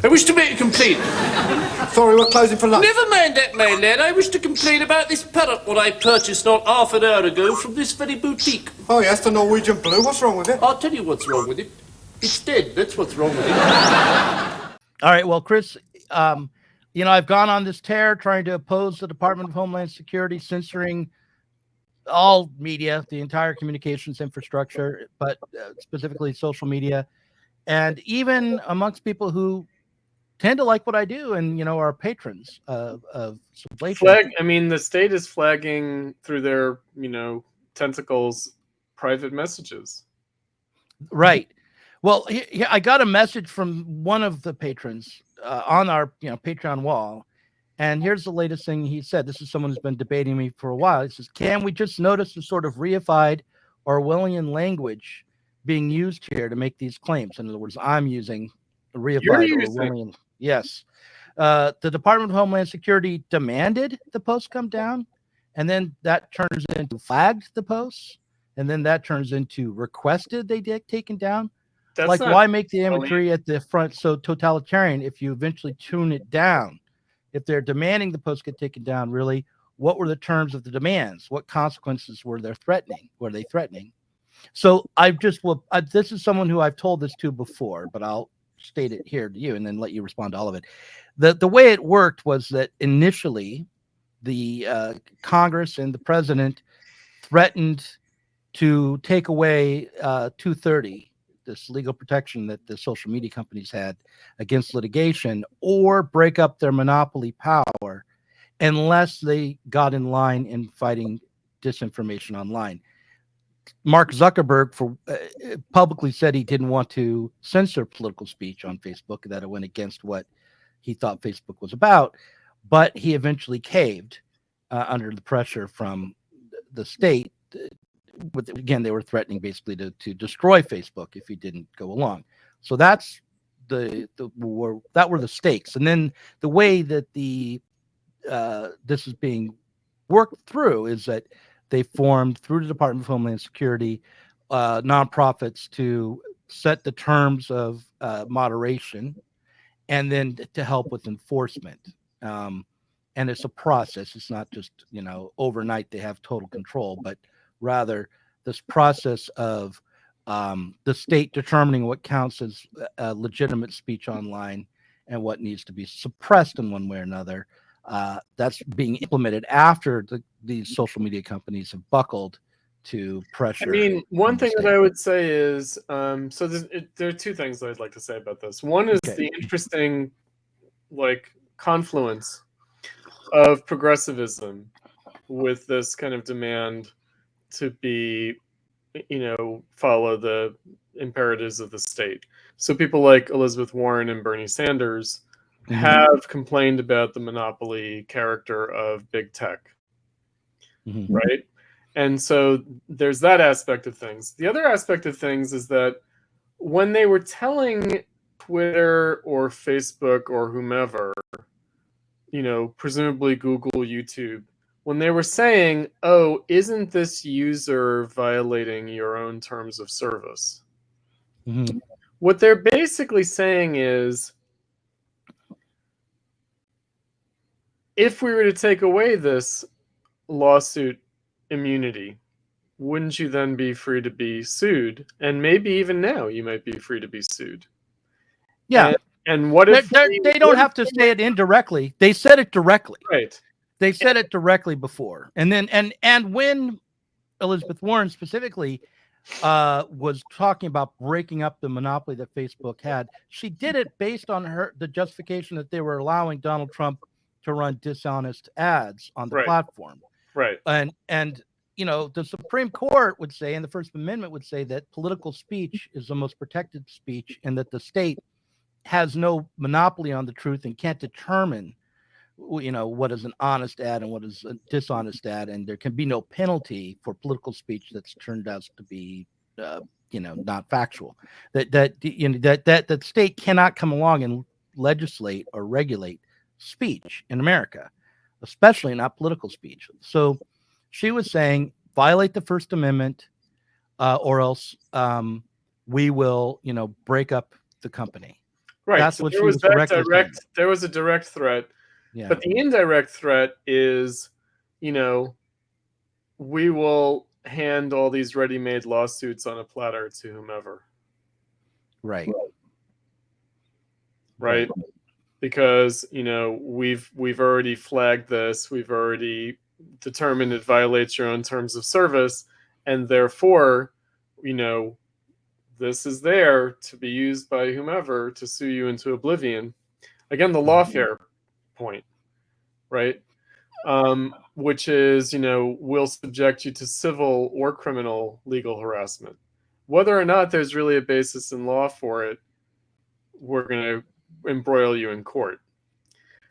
I wish to make a complaint. Sorry, we're closing for lunch. Never mind that, my lad. I wish to complain about this parrot what I purchased not half an hour ago from this very boutique. Oh, yes, the Norwegian blue. What's wrong with it? I'll tell you what's wrong with it. It's dead. That's what's wrong with it. All right. Well, Chris, I've gone on this tear trying to oppose the Department of Homeland Security censoring all media, the entire communications infrastructure, but specifically social media. And even amongst people who tend to like what I do and, are patrons of Sublation. The state is flagging through their, tentacles private messages. Right. Well, I got a message from one of the patrons on our, Patreon wall. And here's the latest thing he said. This is someone who's been debating me for a while. He says, can we just notice the sort of reified Orwellian language being used here to make these claims? In other words, I'm using reified Orwellian. Yes. The Department of Homeland Security demanded the post come down, and then that turns into flagged the posts, and then that turns into requested they get taken down. That's why make the imagery at the front so totalitarian if you eventually tune it down? If they're demanding the post get taken down, really, what were the terms of the demands? What consequences were they threatening? So this is someone who I've told this to before, but I'll state it here to you and then let you respond to all of it. The way it worked was that initially the Congress and the president threatened to take away 230, this legal protection that the social media companies had against litigation, or break up their monopoly power unless they got in line in fighting disinformation online. Mark Zuckerberg publicly said he didn't want to censor political speech on Facebook, that it went against what he thought Facebook was about, but he eventually caved under the pressure from the state. Again, they were threatening basically to destroy Facebook if he didn't go along. So that's were the stakes. And then the way that this is being worked through is that they formed, through the Department of Homeland Security, nonprofits to set the terms of moderation and then to help with enforcement. And it's a process. It's not just, overnight they have total control, but rather this process of the state determining what counts as legitimate speech online and what needs to be suppressed in one way or another. That's being implemented after these social media companies have buckled to pressure. One thing that I would say is, there are two things that I'd like to say about this. One is the interesting, confluence of progressivism with this kind of demand to be, follow the imperatives of the state. So people like Elizabeth Warren and Bernie Sanders have complained about the monopoly character of big tech, right? And so there's that aspect of things. The other aspect of things is that when they were telling Twitter or Facebook or whomever, presumably Google, YouTube, when they were saying, oh, isn't this user violating your own terms of service? What they're basically saying is, if we were to take away this lawsuit immunity, wouldn't you then be free to be sued? And maybe even now you might be free to be sued. Yeah. And what if they don't have to say it indirectly? They said it directly. Right. They said it directly before. And then and when Elizabeth Warren specifically was talking about breaking up the monopoly that Facebook had, she did it based on the justification that they were allowing Donald Trump to run dishonest ads on the platform. Right. And the Supreme Court would say, and the First Amendment would say, that political speech is the most protected speech and that the state has no monopoly on the truth and can't determine, what is an honest ad and what is a dishonest ad. And there can be no penalty for political speech that's turned out to be, not factual. That the state cannot come along and legislate or regulate speech in America, especially not political speech. So she was saying, violate the First Amendment, or else we will, break up the company. Right. That's So what there she was was that directly saying. there was a direct threat, Yeah. but the indirect threat is, we will hand all these ready-made lawsuits on a platter to whomever. Right. Right. Because, we've already flagged this, we've already determined it violates your own terms of service, and therefore, this is there to be used by whomever to sue you into oblivion. Again, the lawfare point, right? Which is, will subject you to civil or criminal legal harassment. Whether or not there's really a basis in law for it, we're going to embroil you in court.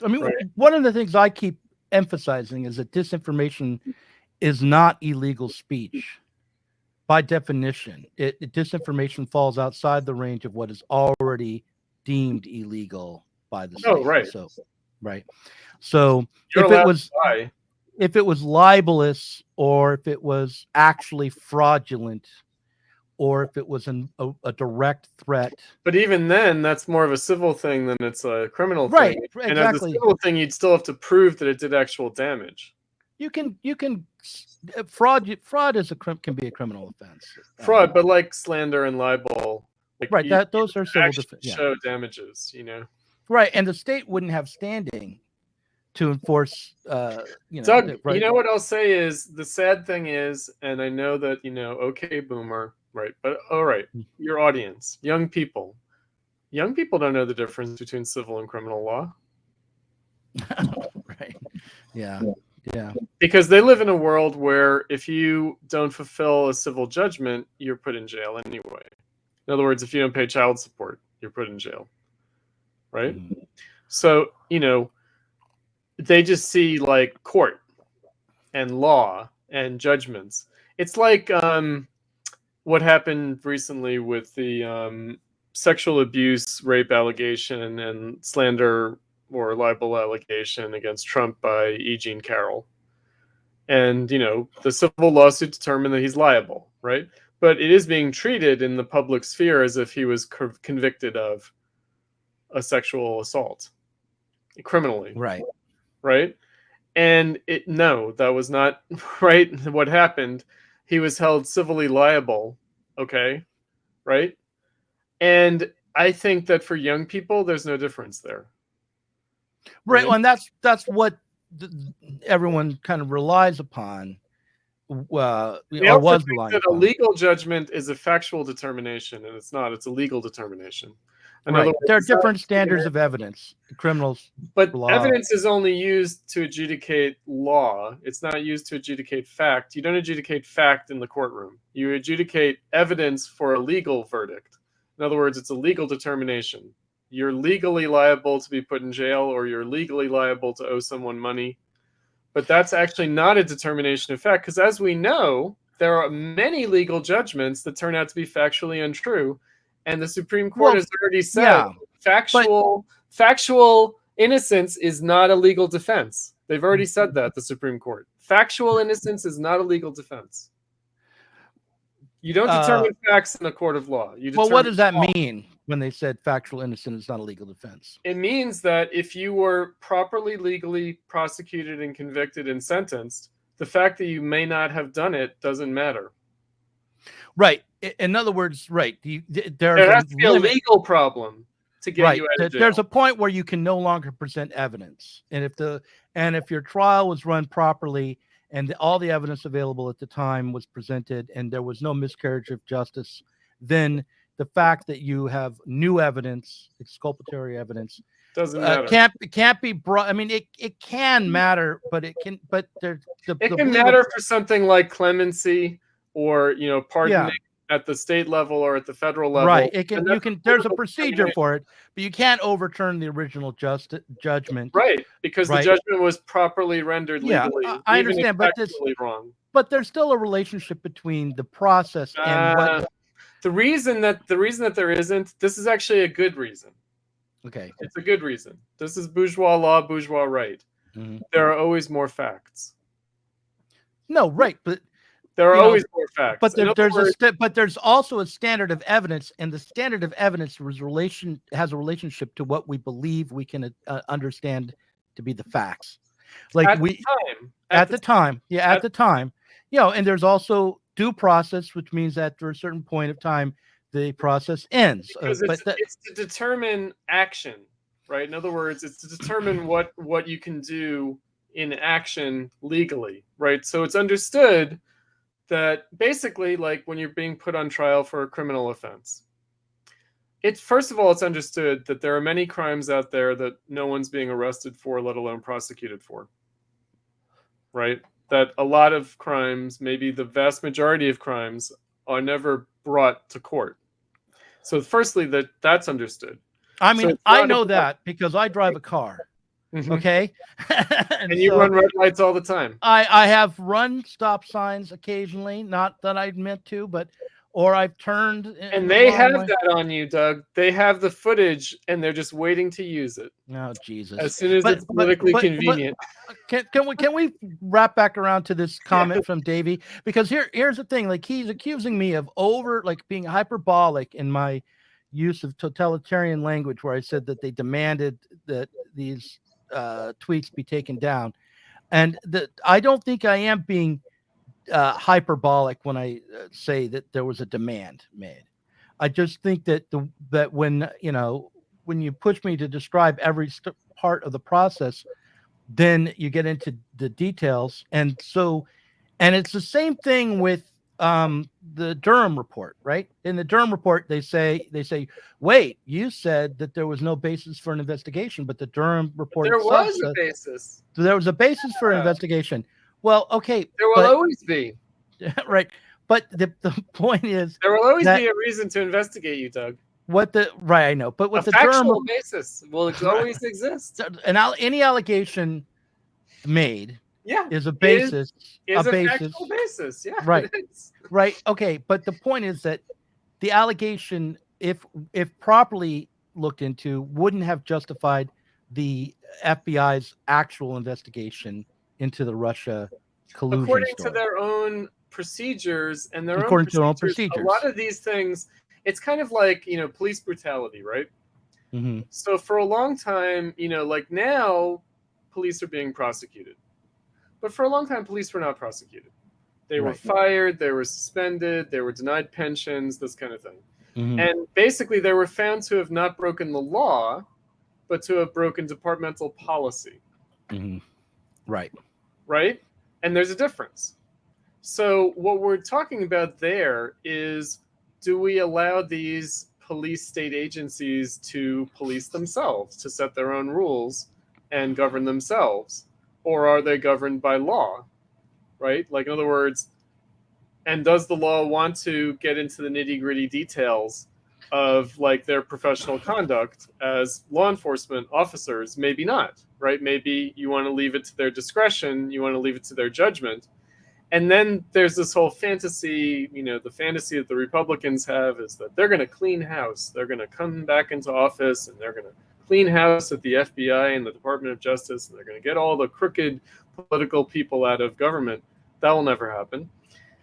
I mean, right? One of the things I keep emphasizing is that disinformation is not illegal speech. By definition, disinformation falls outside the range of what is already deemed illegal by the state. Oh, right. So, right. So You're if it was libelous, or if it was actually fraudulent, or if it was a direct threat. But even then, that's more of a civil thing than it's a criminal right, thing. Exactly. And as a civil thing, you'd still have to prove that it did actual damage. You can fraud can be a criminal offense. Fraud, but like slander and libel, right? Those are civil defense. Show damages, Right, and the state wouldn't have standing to enforce. Doug, you know what I'll say is the sad thing is, and I know that okay, boomer, right? But all right, your audience, young people don't know the difference between civil and criminal law. Right. Yeah. Because they live in a world where if you don't fulfill a civil judgment, you're put in jail anyway. In other words, if you don't pay child support, you're put in jail. Right? Mm-hmm. So, they just see like court and law and judgments. It's like what happened recently with the sexual abuse, rape allegation, and slander or libel allegation against Trump by E. Jean Carroll. And, the civil lawsuit determined that he's liable, right? But it is being treated in the public sphere as if he was convicted of a sexual assault criminally. Right. Right. And that was not right. What happened, he was held civilly liable. Okay. Right. And I think that for young people, there's no difference there. Right. Well, and that's what everyone kind of relies upon. Or was relying upon. A legal judgment is a factual determination, and it's not. It's a legal determination. Right. There are different standards of evidence. Criminals, but evidence is only used to adjudicate law. It's not used to adjudicate fact. You don't adjudicate fact in the courtroom. You adjudicate evidence for a legal verdict. In other words, it's a legal determination. You're legally liable to be put in jail, or you're legally liable to owe someone money. But that's actually not a determination of fact, because as we know, there are many legal judgments that turn out to be factually untrue. And the Supreme Court has already said factual innocence is not a legal defense. They've already said that, the Supreme Court. Factual innocence is not a legal defense. You don't determine facts in a court of law. What does that mean when they said factual innocence is not a legal defense? It means that if you were properly legally prosecuted and convicted and sentenced, the fact that you may not have done it doesn't matter. Right. In other words, right. There has to be a legal problem to get you out of jail. There's a point where you can no longer present evidence, and if your trial was run properly and all the evidence available at the time was presented and there was no miscarriage of justice, then the fact that you have new evidence, exculpatory evidence, doesn't matter. Can't be brought. I mean, it can matter, but it can. But it can matter for something like clemency or pardoning at the state level or at the federal level. Right. There's a procedure for it, but you can't overturn the original judgment. Right, because the judgment was properly rendered legally. I understand, but wrong. But there's still a relationship between the process and what. The reason that there isn't, this is actually a good reason. Okay. It's a good reason. This is bourgeois law, bourgeois right. Mm-hmm. There are always more facts. No, right, but There are you know, always more facts. but In other words, but there's also a standard of evidence, and the standard of evidence has a relationship to what we believe we can understand to be the facts. Like at we the time, at the time, yeah, at at- the time, and there's also due process, which means after a certain point of time, the process ends. because it's to determine action, right? In other words, it's to determine what you can do in action legally, right? So it's understood that basically, like when you're being put on trial for a criminal offense, it's first of all, it's understood that there are many crimes out there that no one's being arrested for, let alone prosecuted for, right? That a lot of crimes, maybe the vast majority of crimes, are never brought to court. So firstly, that's understood. I So mean, it's I not know about- that because I drive a car. Mhm. Okay. And you so run red lights all the time. I have run stop signs occasionally, not that I meant to, or I've turned. And they have that on you, Doug. They have the footage, and they're just waiting to use it Oh Jesus! as soon as it's But- politically but- convenient. Can we wrap back around to this comment from Davey? Because here's the thing: like he's accusing me of being hyperbolic in my use of totalitarian language, where I said that they demanded that these tweets be taken down, and I don't think I am being hyperbolic when I say that there was a demand made. I just think that that when you push me to describe every part of the process, then you get into the details, and it's the same thing with the Durham report, right? In the Durham report, they say, wait, you said that there was no basis for an investigation, but the Durham report There itself was a said basis. there was a basis for an investigation. Well, okay, There will always be. right, but the point is There will always that- be a reason to investigate you, Doug. I know, but with A the Durham factual basis will always exist. any allegation made Yeah, is a basis. is a basis. factual basis. Yeah, Right. it is. Right. Okay. But the point is that the allegation, if properly looked into, wouldn't have justified the FBI's actual investigation into the Russia collusion According story. to their own procedures and their According to their own own procedures, a lot of these things, it's kind of like police brutality, right? Mm-hmm. So for a long time, like now, police are being prosecuted, but for a long time, police were not prosecuted. They were Right. fired, they were suspended, they were denied pensions, this kind of thing. Mm-hmm. And basically, they were found to have not broken the law, but to have broken departmental policy. Mm-hmm. Right. Right? And there's a difference. So what we're talking about there is, do we allow these police state agencies to police themselves, to set their own rules and govern themselves? Or are they governed by law? Right? Like, in other words, and does the law want to get into the nitty-gritty details of like their professional conduct as law enforcement officers? Maybe not, right? Maybe you want to leave it to their discretion, you want to leave it to their judgment. And then there's this whole fantasy, the fantasy that the Republicans have is that they're going to clean house. They're going to come back into office and they're going to clean house at the FBI and the Department of Justice, and they're going to get all the crooked political people out of government. That will never happen.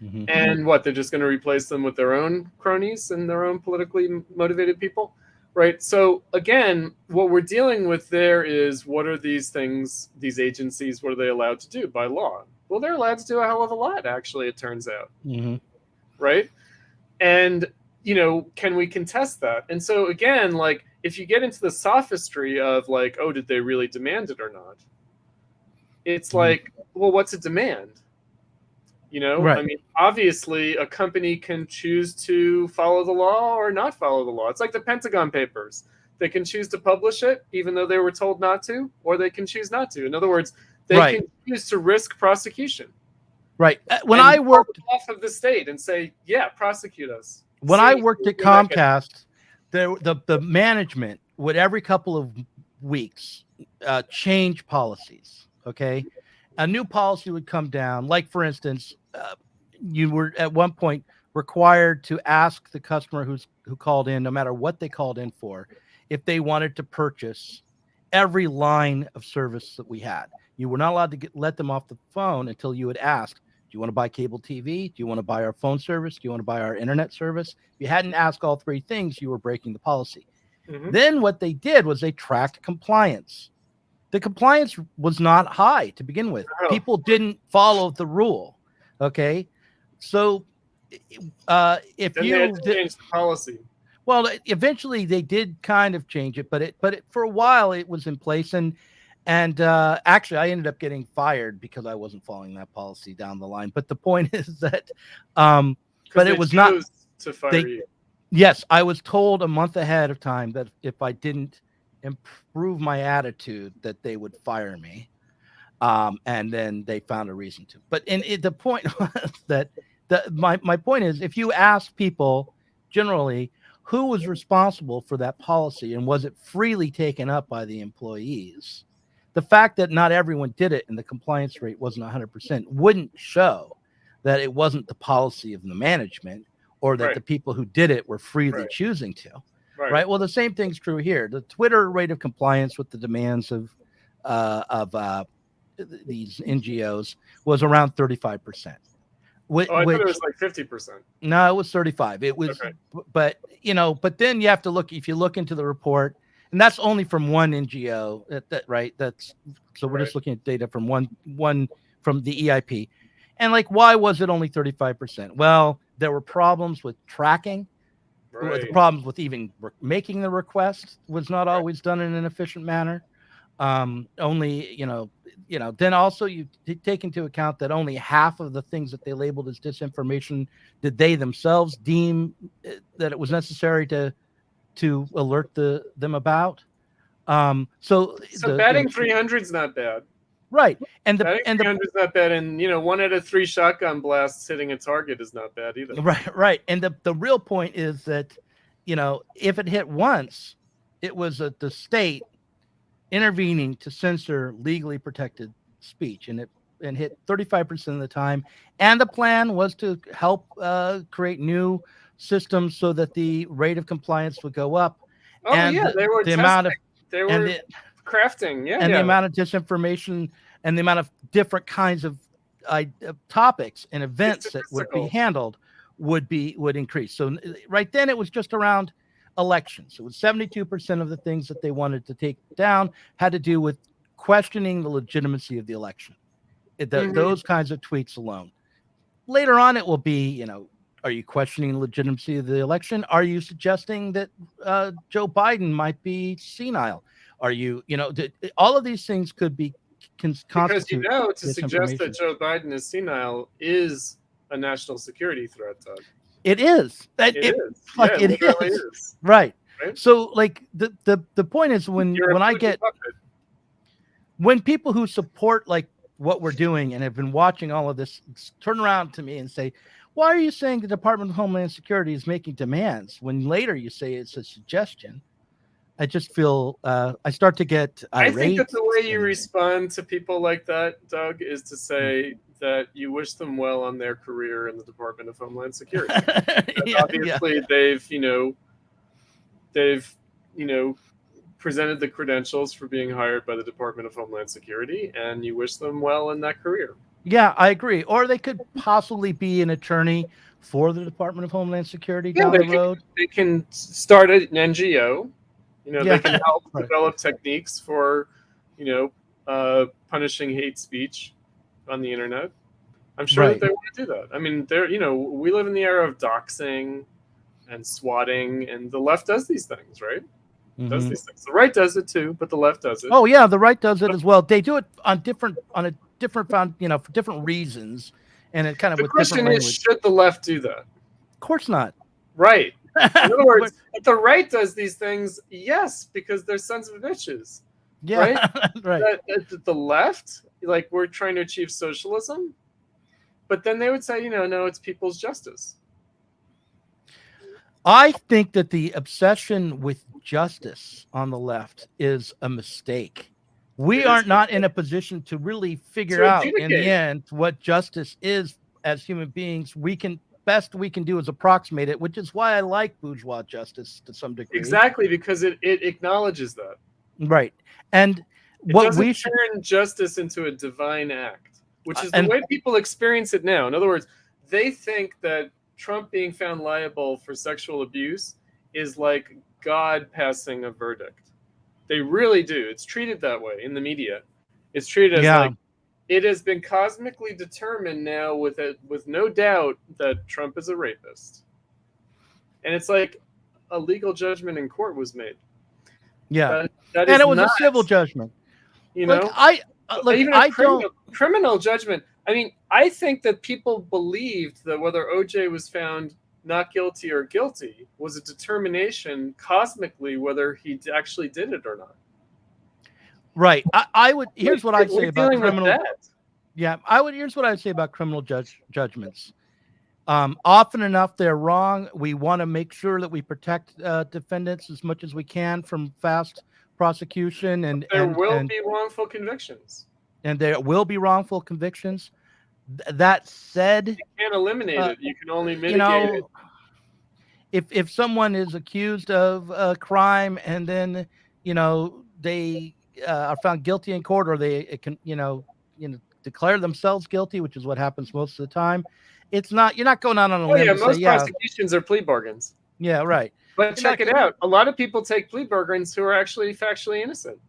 Mm-hmm. And what, they're just going to replace them with their own cronies and their own politically motivated people, right? So again, what we're dealing with there is, what are these things, these agencies, what are they allowed to do by law? Well, they're allowed to do a hell of a lot, actually, it turns out, Mm-hmm. right? And, can we contest that? And so again, like, if you get into the sophistry of like, oh, did they really demand it or not? It's like, well, what's a demand? Right. I mean, obviously, a company can choose to follow the law or not follow the law. It's like the Pentagon Papers. They can choose to publish it, even though they were told not to, or they can choose not to. In other words, they Right. can choose to risk prosecution. Right. When and I worked off of the state and say, yeah, prosecute us. when See, I worked at we're not gonna- Comcast, the management would every couple of weeks change policies. Okay, a new policy would come down. Like, for instance, you were at one point required to ask the customer who called in, no matter what they called in for, if they wanted to purchase every line of service that we had. You were not allowed to let them off the phone until you had asked, you want to buy cable TV? Do you want to buy our phone service? Do you want to buy our internet service? If you hadn't asked all three things, you were breaking the policy. Then what they did was they tracked compliance. The compliance was not high to begin with. People didn't follow the rule. Okay. So if then you they had to change the policy. Well, eventually they did kind of change it, but for a while it was in place. And actually I ended up getting fired because I wasn't following that policy down the line. But the point is that, but it was not to fire you. Yes, I was told a month ahead of time that if I didn't improve my attitude, that they would fire me. And then they found a reason to. But the point was that my point is, if you ask people generally who was responsible for that policy and was it freely taken up by the employees, the fact that not everyone did it and the compliance rate wasn't 100% wouldn't show that it wasn't the policy of the management, or that the people who did it were freely choosing to. Right. Well, the same thing's true here. The Twitter rate of compliance with the demands of these NGOs was around 35%. I thought it was like 50%. No, it was 35. It was, but then you have to look. If you look into the report, and that's only from one NGO. We're just looking at data from one from the EIP, and like, why was it only 35%? Well, there were problems with tracking. The problems with even making the request was not always done in an efficient manner. Then also you take into account that only half of the things that they labeled as disinformation did they themselves deem that it was necessary to alert them about. So batting 300 is not bad. Right. And batting 300 is not bad. And 1 out of 3 shotgun blasts hitting a target is not bad either. Right. And the real point is that, if it hit once, it was the state intervening to censor legally protected speech, and hit 35% of the time. And the plan was to help create new systems so that the rate of compliance would go up. Oh, and they were crafting. The amount of disinformation and the amount of different kinds of topics and events that would be handled would increase. So right then it was just around elections. It was 72% of the things that they wanted to take down had to do with questioning the legitimacy of the election. Those kinds of tweets alone. Later on, it will be, are you questioning the legitimacy of the election? Are you suggesting that Joe Biden might be senile? Are you, all of these things could be because to suggest that Joe Biden is senile is a national security threat, Doug. It is. It is. Right. So, like, the point is when people who support like what we're doing and have been watching all of this turn around to me and say, why are you saying the Department of Homeland Security is making demands when later you say it's a suggestion? I just feel I start to get irate. I think that the way you respond to people like that, Doug, is to say that you wish them well on their career in the Department of Homeland Security. Obviously, they've presented the credentials for being hired by the Department of Homeland Security, and you wish them well in that career. Yeah, I agree. Or they could possibly be an attorney for the Department of Homeland Security down the road. They can start an NGO. They can help develop techniques for, punishing hate speech on the internet. I'm sure that they want to do that. I mean, we live in the era of doxing and swatting, and the left does these things, right? Does these things. The right does it too, but the left does it. Oh yeah, the right does it as well. They do it for different reasons, and it kind of. The question is, should the left do that? Of course not. Right. In other words, if the right does these things, yes, because they're sons of bitches. Yeah, right. The left, like, we're trying to achieve socialism, but then they would say, no, it's people's justice. I think that the obsession with justice on the left is a mistake. We are not in a position to really figure out in the end what justice is as human beings. Best we can do is approximate it, which is why I like bourgeois justice to some degree. Exactly, because it acknowledges that. Right. And it what we should turn justice into a divine act, which is the way people experience it now. In other words, they think that Trump being found liable for sexual abuse is like God passing a verdict. They really do. It's treated that way in the media. It's treated as like it has been cosmically determined now with no doubt that Trump is a rapist. And it's like a legal judgment in court was made. Yeah. That and is it was not, a civil judgment. You Like know? Even I criminal judgment. I mean, I think that people believed that whether OJ was found not guilty or guilty was a determination cosmically whether he actually did it or not. Right. I would. Here's what I'd say about criminal. Yeah, Here's what I'd say about criminal judgments. Often enough, they're wrong. We want to make sure that we protect defendants as much as we can from fast prosecution, and there will be wrongful convictions. And there will be wrongful convictions. That said, you can't eliminate it. You can only mitigate it. If someone is accused of a crime and then they are found guilty in court, or they can declare themselves guilty, which is what happens most of the time. It's not, you're not going out on a limb. Most prosecutions are plea bargains. Yeah, right. But check it out. A lot of people take plea bargains who are actually factually innocent.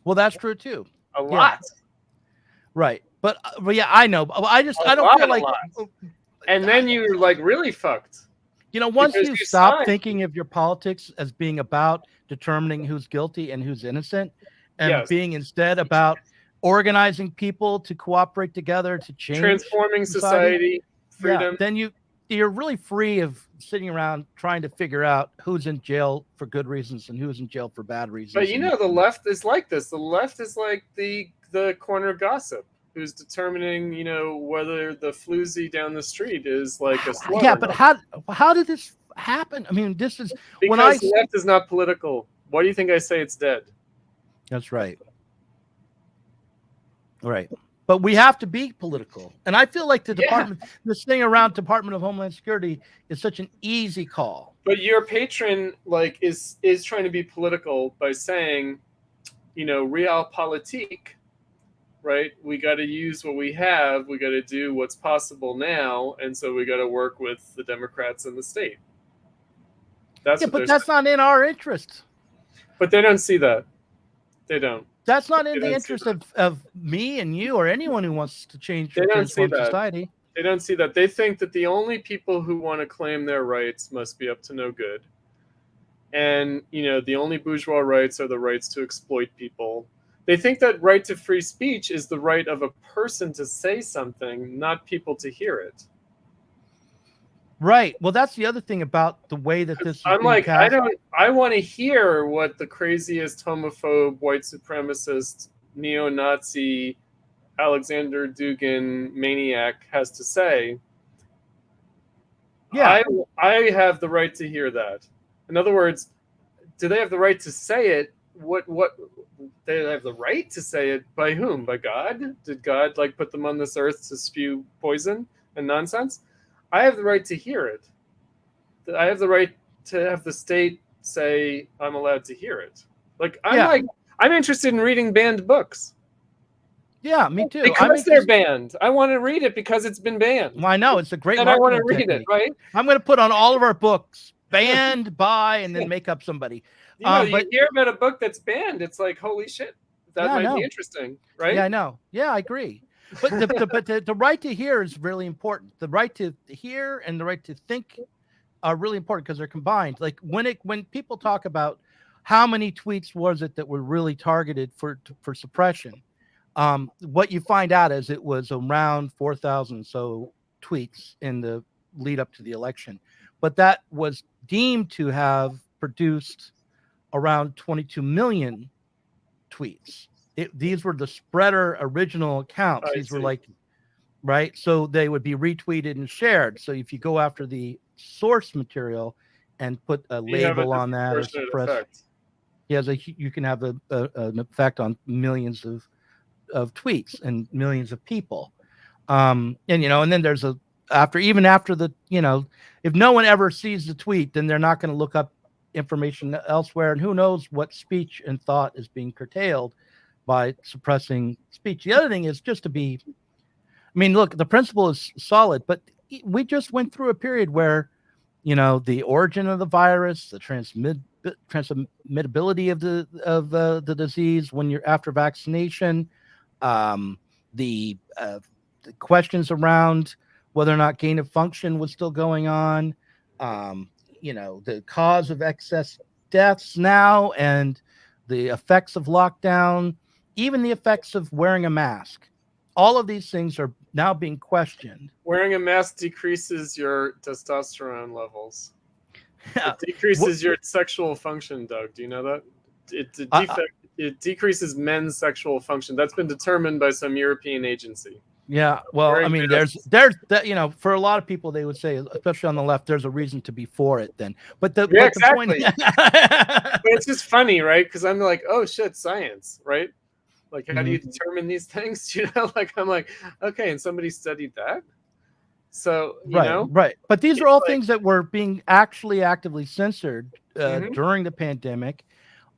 Well, that's true too. A lot. Right. But yeah, I know. I don't feel like. And then you're like really fucked. Once you stop thinking of your politics as being about determining who's guilty and who's innocent, and being instead about organizing people to cooperate together to change, transforming society, freedom. Then you're really free of sitting around trying to figure out who's in jail for good reasons and who's in jail for bad reasons. But the left is like this. The left is like the corner gossip who's determining, whether the floozy down the street is like a slur. Yeah, but how did this happen? I mean, this is because the left is not political. Why do you think I say it's dead? That's right. Right. But we have to be political. And I feel like this thing around Department of Homeland Security is such an easy call. But your patron is trying to be political by saying, realpolitik, right? We got to use what we have. We got to do what's possible now. And so we got to work with the Democrats in the state. But that's not in our interest. But they don't see that. They don't. That's not in the interest of me and you or anyone who wants to change society. They don't see that. They think that the only people who want to claim their rights must be up to no good. And, the only bourgeois rights are the rights to exploit people. They think that right to free speech is the right of a person to say something, not people to hear it. Right. Well, that's the other thing about the way that this is I want to hear what the craziest homophobe, white supremacist, neo-Nazi, Alexander Dugin maniac has to say. Yeah. I have the right to hear that. In other words, do they have the right to say it? What they have the right to say it by whom? By God? Did God put them on this earth to spew poison and nonsense? I have the right to hear it. I have the right to have the state say I'm allowed to hear it. I'm interested in reading banned books. Yeah, me too. Because they're banned. I want to read it because it's been banned. Well, I know it's a great. And I want to read it, right? I'm going to put on all of our books banned by, and then make up somebody. You hear about a book that's banned, it's like, holy shit, that might be interesting, right? Yeah, I know. Yeah, I agree. But the right to hear is really important. The right to hear and the right to think are really important because they're combined. Like when people talk about how many tweets was it that were really targeted for suppression, what you find out is it was around 4,000 so tweets in the lead up to the election, but that was deemed to have produced around 22 million tweets. These were the spreader original accounts. These were right? So they would be retweeted and shared. So if you go after the source material and put a label on that or suppress, you can have an effect on millions of tweets and millions of people. And then there's after the, if no one ever sees the tweet, then they're not going to look up information elsewhere. And who knows what speech and thought is being curtailed by suppressing speech. The other thing is just to be I mean, look, the principle is solid, but we just went through a period where, the origin of the virus, the transmittability of the disease when you're after vaccination, um, the questions around whether or not gain of function was still going on, the cause of excess deaths now, and the effects of lockdown, even the effects of wearing a mask. All of these things are now being questioned. Wearing a mask decreases your testosterone levels. It decreases your sexual function, Doug. Do you know that? It decreases men's sexual function. That's been determined by some European agency. Yeah, well, I mean, there's that, for a lot of people, they would say, especially on the left, there's a reason to be for it then. But exactly. the point, but it's just funny, right? Because I'm like, oh shit, science, right? Like, how do you determine these things? Like, I'm like, okay, and somebody studied that. So, right. But these are all things that were being actively censored during the pandemic,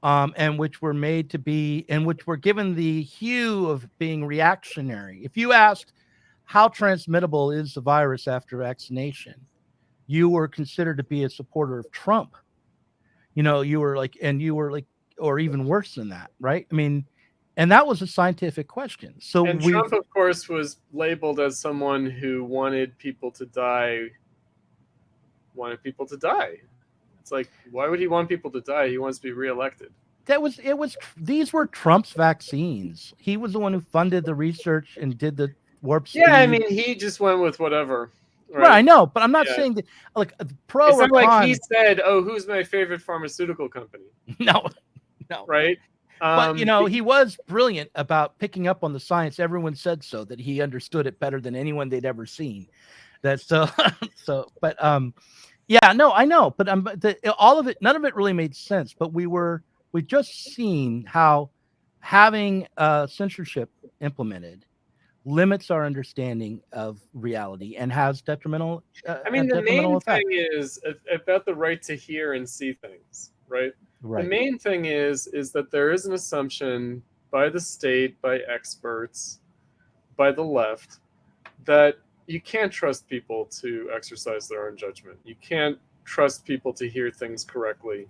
and which were made to be, and which were given the hue of being reactionary. If you asked how transmittable is the virus after vaccination, you were considered to be a supporter of Trump. You were like, or even worse than that, right? I mean, and that was a scientific question. So Trump, of course, was labeled as someone who wanted people to die. It's like, why would he want people to die? He wants to be reelected. These were Trump's vaccines. He was the one who funded the research and did the warp speed. Yeah, I mean, he just went with whatever. Right, I know, but I'm not saying that, like, pro it's or not like con. he said, "Oh, who's my favorite pharmaceutical company?" No. Right? But he was brilliant about picking up on the science. Everyone said so, that he understood it better than anyone they'd ever seen. That's but yeah, no, I know, but all of it, none of it really made sense. But we just seen how having censorship implemented limits our understanding of reality and has detrimental. I mean, the main thing is about the right to hear and see things, right? The main thing is that there is an assumption by the state, by experts, by the left, that you can't trust people to exercise their own judgment. You can't trust people to hear things correctly.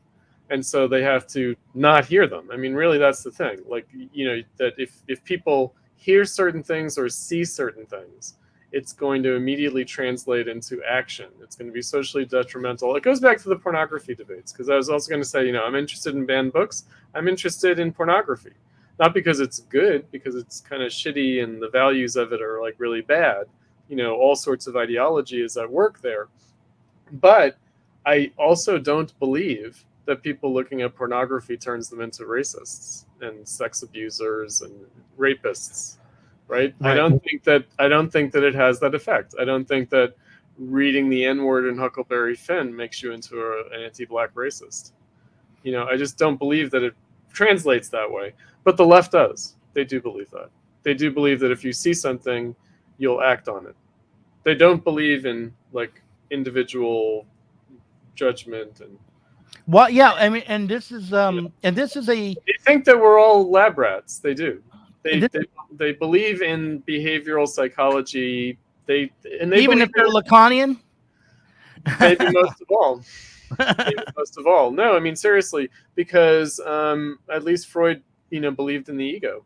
And so they have to not hear them. I mean, really, that's the thing. Like, that if people hear certain things or see certain things, it's going to immediately translate into action. It's going to be socially detrimental. It goes back to the pornography debates, because I was also going to say, I'm interested in banned books. I'm interested in pornography. Not because it's good, because it's kind of shitty and the values of it are like really bad. All sorts of ideology is at work there. But I also don't believe that people looking at pornography turns them into racists and sex abusers and rapists, right? I don't think that it has that effect. I don't think that reading the N-word in Huckleberry Finn makes you into an anti-black racist. I just don't believe that it translates that way. But the left does. They do believe that. They do believe that if you see something, you'll act on it. They don't believe in like individual judgment and. Well, yeah, I mean, and this is a. They think that we're all lab rats. They do. They believe in behavioral psychology. Even if they're Lacanian. Maybe most of all. No, I mean, seriously, because at least Freud, believed in the ego.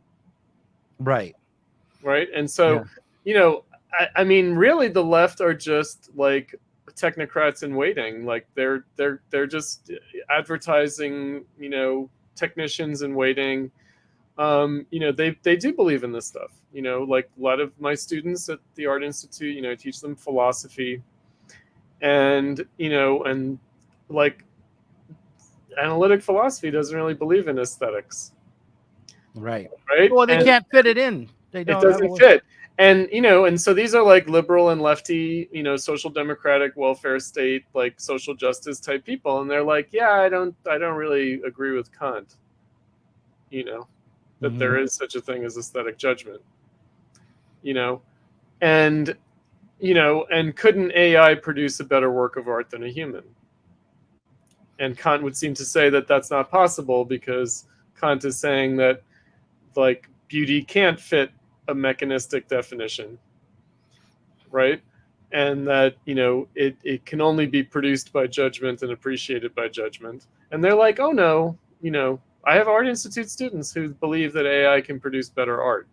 Right. And so, I mean, really, the left are just like technocrats in waiting. Like they're just advertising, technicians in waiting. They do believe in this stuff. Like a lot of my students at the Art Institute, I teach them philosophy, and and like analytic philosophy doesn't really believe in aesthetics. Right. Well, they can't fit it in. It doesn't fit. And and so these are like liberal and lefty, social democratic welfare state, like social justice type people, and they're like, yeah, I don't really agree with Kant. That there is such a thing as aesthetic judgment. And and couldn't AI produce a better work of art than a human? And Kant would seem to say that that's not possible, because Kant is saying that like beauty can't fit a mechanistic definition. right? And that, it can only be produced by judgment and appreciated by judgment. And they're like, oh no, I have Art Institute students who believe that AI can produce better art,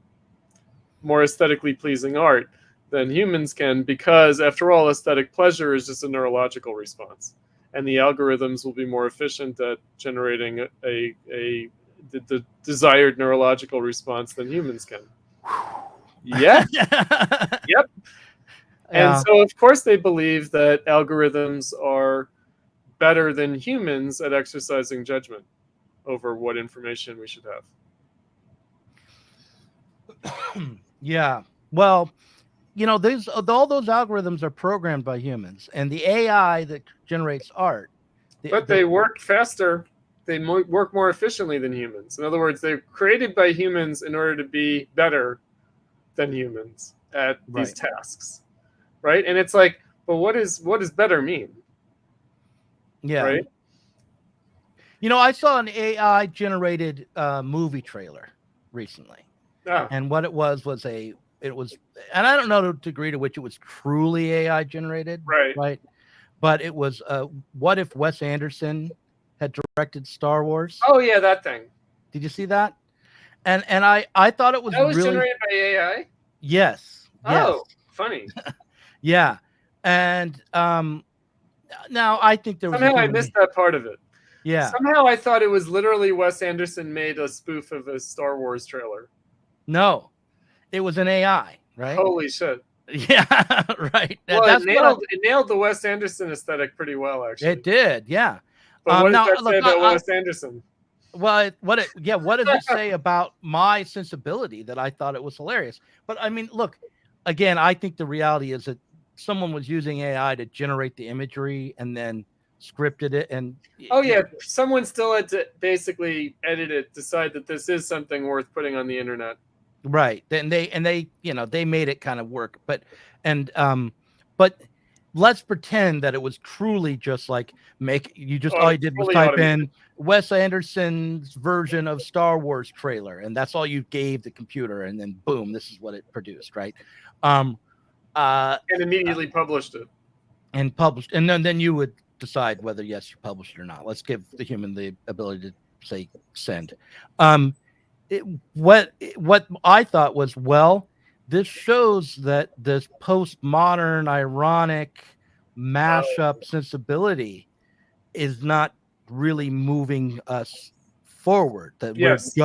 more aesthetically pleasing art than humans can, because after all, aesthetic pleasure is just a neurological response. And the algorithms will be more efficient at generating the desired neurological response than humans can. Yeah. Yep. And so, of course, they believe that algorithms are better than humans at exercising judgment over what information we should have. Yeah. Well, all those algorithms are programmed by humans, and the AI that generates art. But they work faster. They work more efficiently than humans. In other words, they're created by humans in order to be better than humans at these tasks. Right? And it's like, but what does better mean? Yeah. Right? I saw an AI generated movie trailer recently. Oh. And what it was, and I don't know the degree to which it was truly AI generated. Right. But it was, what if Wes Anderson had directed Star Wars? Oh yeah, that thing. Did you see that? And I thought it was that was really generated by AI? Yes. Oh, funny. Yeah. And now I think there was somehow I missed that part of it. Yeah. Somehow I thought it was literally Wes Anderson made a spoof of a Star Wars trailer. No, it was an AI, right? Holy shit. Yeah, right. Well, it nailed the Wes Anderson aesthetic pretty well, actually. It did, yeah. But what does that say about Wes Anderson? Well, what does it say about my sensibility that I thought it was hilarious? But I mean, look, again, I think the reality is that someone was using AI to generate the imagery and then scripted it. And someone still had to basically edit it, decide that this is something worth putting on the internet. Right. Then they made it kind of work. But let's pretend that it was truly just like all you did was type in Wes Anderson's version of Star Wars trailer, and that's all you gave the computer, and then boom, this is what it produced, right? And immediately published it. And then you would decide whether yes, you published it or not. Let's give the human the ability to say send. What I thought was, well, this shows that this postmodern, ironic mashup sensibility is not really moving us forward. That we're just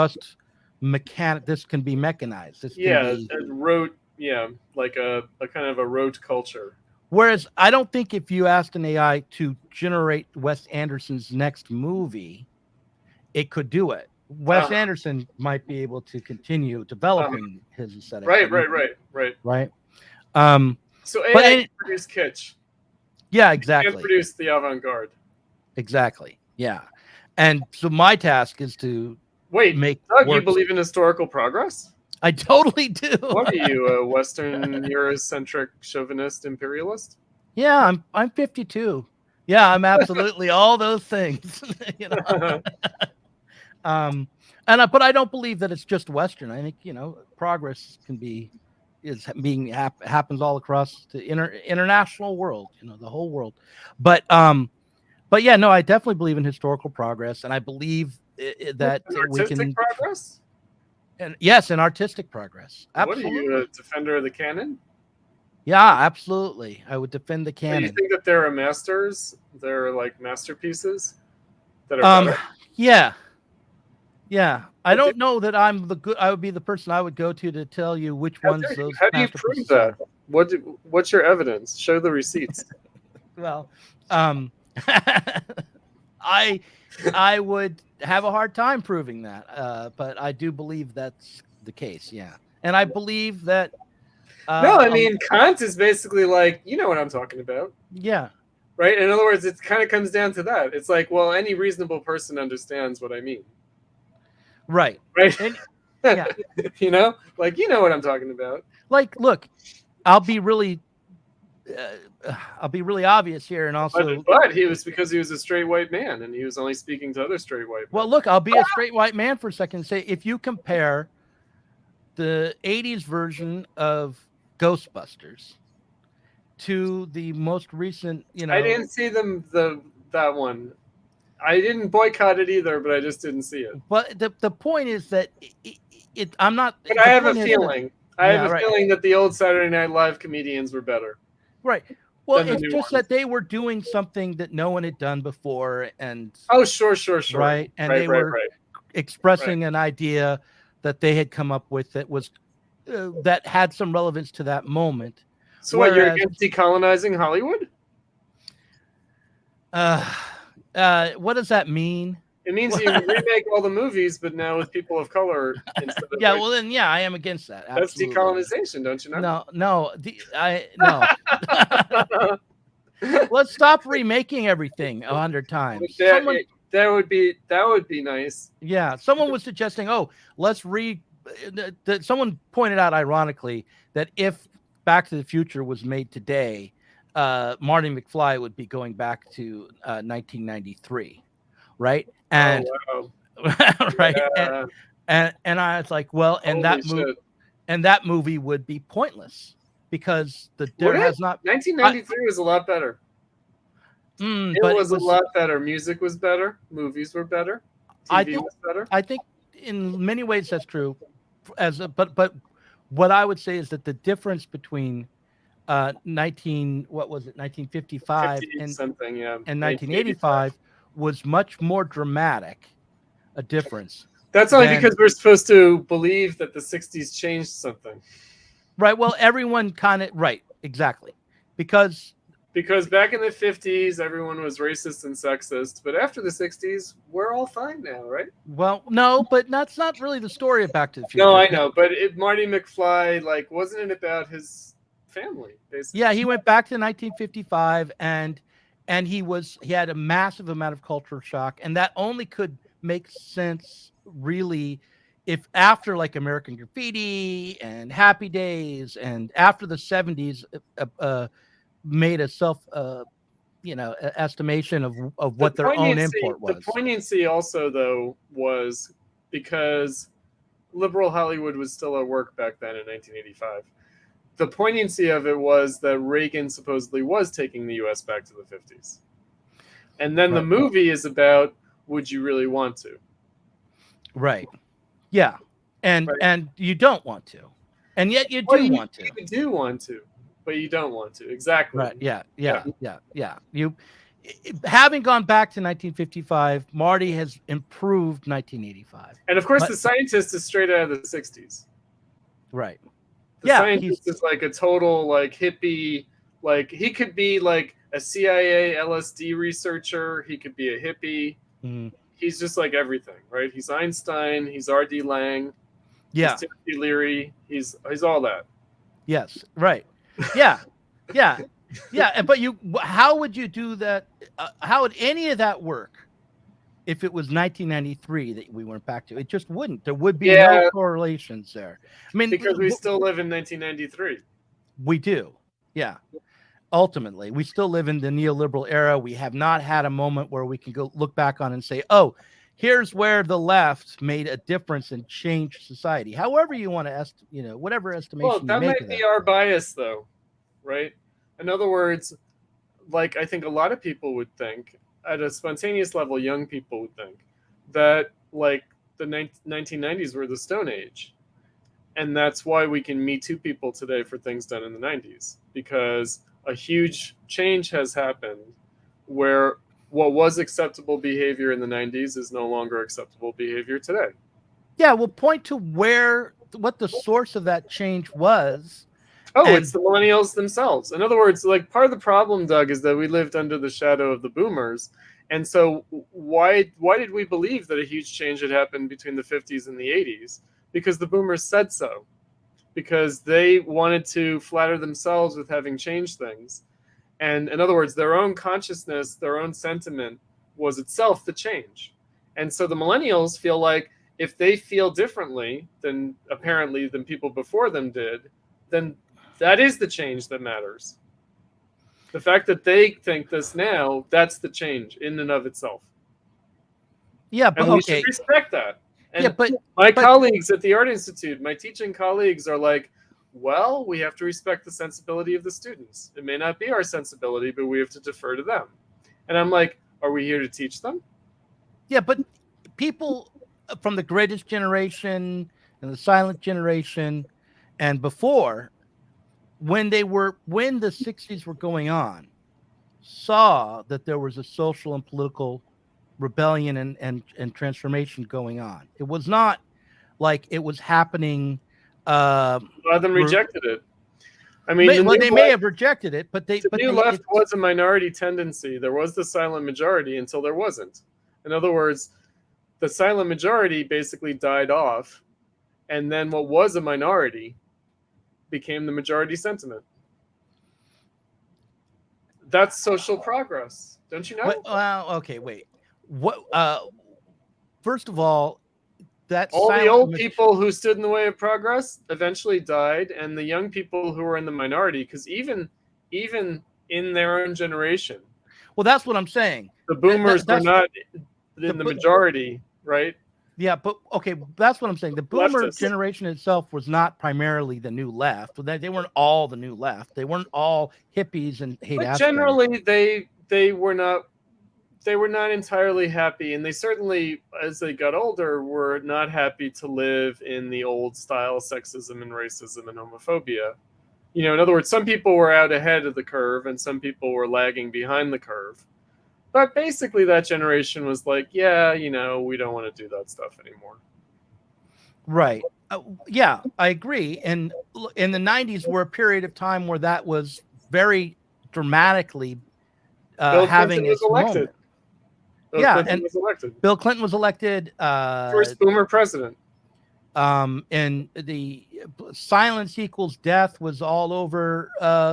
this can be mechanized. This can be rote. Yeah, like a kind of a rote culture. Whereas I don't think if you asked an AI to generate Wes Anderson's next movie, it could do it. Wes Anderson might be able to continue developing his aesthetic. Right. So AI can produce kitsch. Yeah, exactly. It can produce the avant-garde. Exactly. Yeah. And so my task is to make Doug, you believe in historical progress? I totally do. What are you, a Western Eurocentric chauvinist imperialist? Yeah, I'm 52. Yeah, I'm absolutely all those things. But I don't believe that it's just Western. I think progress happens all across the international world, the whole world. But yeah, no, I definitely believe in historical progress, and I believe that we can progress. And yes, and artistic progress. Absolutely. What are you, a defender of the canon? Yeah, absolutely. I would defend the canon. Do you think that there are masters? There are like masterpieces that are better? Yeah. I don't know that I would be the person I would go to tell you which ones those. How do you prove that? What's your evidence? Show the receipts. Well, I would have a hard time proving that, but I do believe that's the case. Yeah, and I believe that. No, I mean Kant is basically like, you know what I'm talking about. Yeah. Right. In other words, it kind of comes down to that. It's like, well, any reasonable person understands what I mean. Right. And, yeah. Like, you know what I'm talking about. Like, look, I'll be really obvious here, and also. But he was because he was a straight white man, and he was only speaking to other straight white men. Well, look, I'll be a straight white man for a second and say, if you compare the '80s version of Ghostbusters to the most recent, I didn't see that one. I didn't boycott it either, but I just didn't see it. But the point is that I'm not. But I have a feeling. I Yeah, have a right. feeling that the old Saturday Night Live comedians were better. Right. Well, than the it's new just ones. that they were doing something that no one had done before, and Oh, sure. right, and they were expressing an idea that they had come up with that was that had some relevance to that moment. So, what, you're against decolonizing Hollywood? What does that mean? It means you remake all the movies, but now with people of color instead of yeah. Well, then, yeah, I am against that. Absolutely. That's decolonization, don't you know? No. No. Let's stop remaking everything 100 times. That would be nice. Yeah, someone was suggesting, let's someone pointed out ironically that if Back to the Future was made today, Marty McFly would be going back to 1993, right? And right, and I was like, well, and that movie would be pointless because there has not. 1993 was a lot better. It was a lot better. Music was better. Movies were better. TV was better. I think in many ways that's true. But what I would say is that the difference between 1955 and 1985 was much more dramatic a difference. That's only because we're supposed to believe that the 60s changed something. Right. Well, everyone kind of right. Exactly. Because back in the 50s, everyone was racist and sexist. But after the 60s, we're all fine now, right? Well, no, but that's not really the story of Back to the Future. No, I know. But Marty McFly, wasn't it about his family, basically? Yeah, he went back to 1955 and he had a massive amount of cultural shock. And that only could make sense really if after American Graffiti and Happy Days and after the 70s made a self estimation of what their own import was. The poignancy also, though, was because liberal Hollywood was still at work back then in 1985. The poignancy of it was that Reagan supposedly was taking the U.S. back to the 50s. And then the movie is about, would you really want to? Right. Yeah. And you don't want to. And yet you do want to. You do want to. But you don't want to. Exactly. Right. Yeah. You having gone back to 1955, Marty has improved 1985. And of course, the scientist is straight out of the 60s. Right. The scientist is a total hippie. He could be a CIA LSD researcher. He could be a hippie. Mm. He's just everything, right? He's Einstein. He's R.D. Laing. Yeah. He's Timothy Leary. He's all that. Yes. Right. Yeah. But how would you do that? How would any of that work if it was 1993 that we went back to? It just wouldn't. There would be no correlations there. I mean, because we still live in 1993. We do. Yeah. Ultimately, we still live in the neoliberal era. We have not had a moment where we can go look back on and say, here's where the left made a difference and changed society. However you want to whatever estimation you make. Well, that might be our bias, though, right? In other words, I think a lot of people would think, at a spontaneous level, young people would think that the 1990s were the Stone Age, and that's why we can Me Too people today for things done in the 90s, because a huge change has happened where what was acceptable behavior in the 90s is no longer acceptable behavior today. Yeah, we'll point to what the source of that change was. It's the millennials themselves. In other words, part of the problem, Doug, is that we lived under the shadow of the boomers. And so why did we believe that a huge change had happened between the 50s and the 80s? Because the boomers said so. Because they wanted to flatter themselves with having changed things. And in other words, their own consciousness, their own sentiment was itself the change. And so the millennials feel like if they feel differently than people before them did, then that is the change that matters. The fact that they think this now, that's the change in and of itself. Yeah, but and we should respect that. And my colleagues at the Art Institute, my teaching colleagues are well, we have to respect the sensibility of the students. It may not be our sensibility, but we have to defer to them. And I'm like, are we here to teach them? Yeah, but people from the greatest generation and the silent generation and before, when the 60s were going on, saw that there was a social and political rebellion and transformation going on. It was not like it was happening. A lot of them rejected it. I mean, they may have rejected it, but the new left was a minority tendency. There was the silent majority until there wasn't. In other words, the silent majority basically died off, and then what was a minority became the majority sentiment. That's social progress, don't you know? Okay, wait. What? First of all, that all the old people who stood in the way of progress eventually died, and the young people who were in the minority, because even in their own generation, well, that's what I'm saying. The boomers were not in the majority, right? Yeah, but okay, that's what I'm saying. The boomer generation itself was not primarily the new left. They weren't all the new left. They weren't all hippies and hate. But generally, they were not. They were not entirely happy, and they certainly, as they got older, were not happy to live in the old style sexism and racism and homophobia. You know, in other words, some people were out ahead of the curve, and some people were lagging behind the curve. But basically, that generation was like, yeah, you know, we don't want to do that stuff anymore. Right. Yeah, I agree. And in the 90s were a period of time where that was very dramatically having its moment. Bill Clinton was elected. First boomer president. And the silence equals death was all over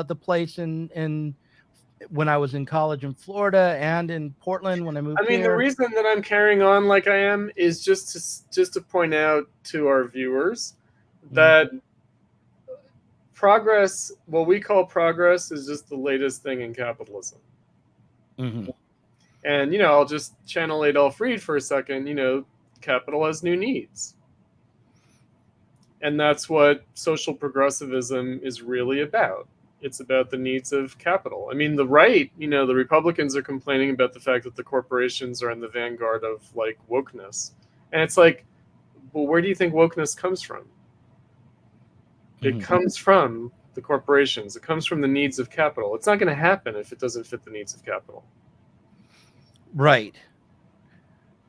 the place in when I was in college in Florida and in Portland when I moved here. The reason that I'm carrying on like I am is just to point out to our viewers that progress, what we call progress, is just the latest thing in capitalism. Mm-hmm. And, you know, I'll just channel Adolf Reed for a second. You know, capital has new needs. And that's what social progressivism is really about. It's about the needs of capital. I mean, the right, you know, the Republicans are complaining about the fact that the corporations are in the vanguard of, like, wokeness. And it's like, well, where do you think wokeness comes from? It comes from the corporations. It comes from the needs of capital. It's not going to happen if it doesn't fit the needs of capital. Right.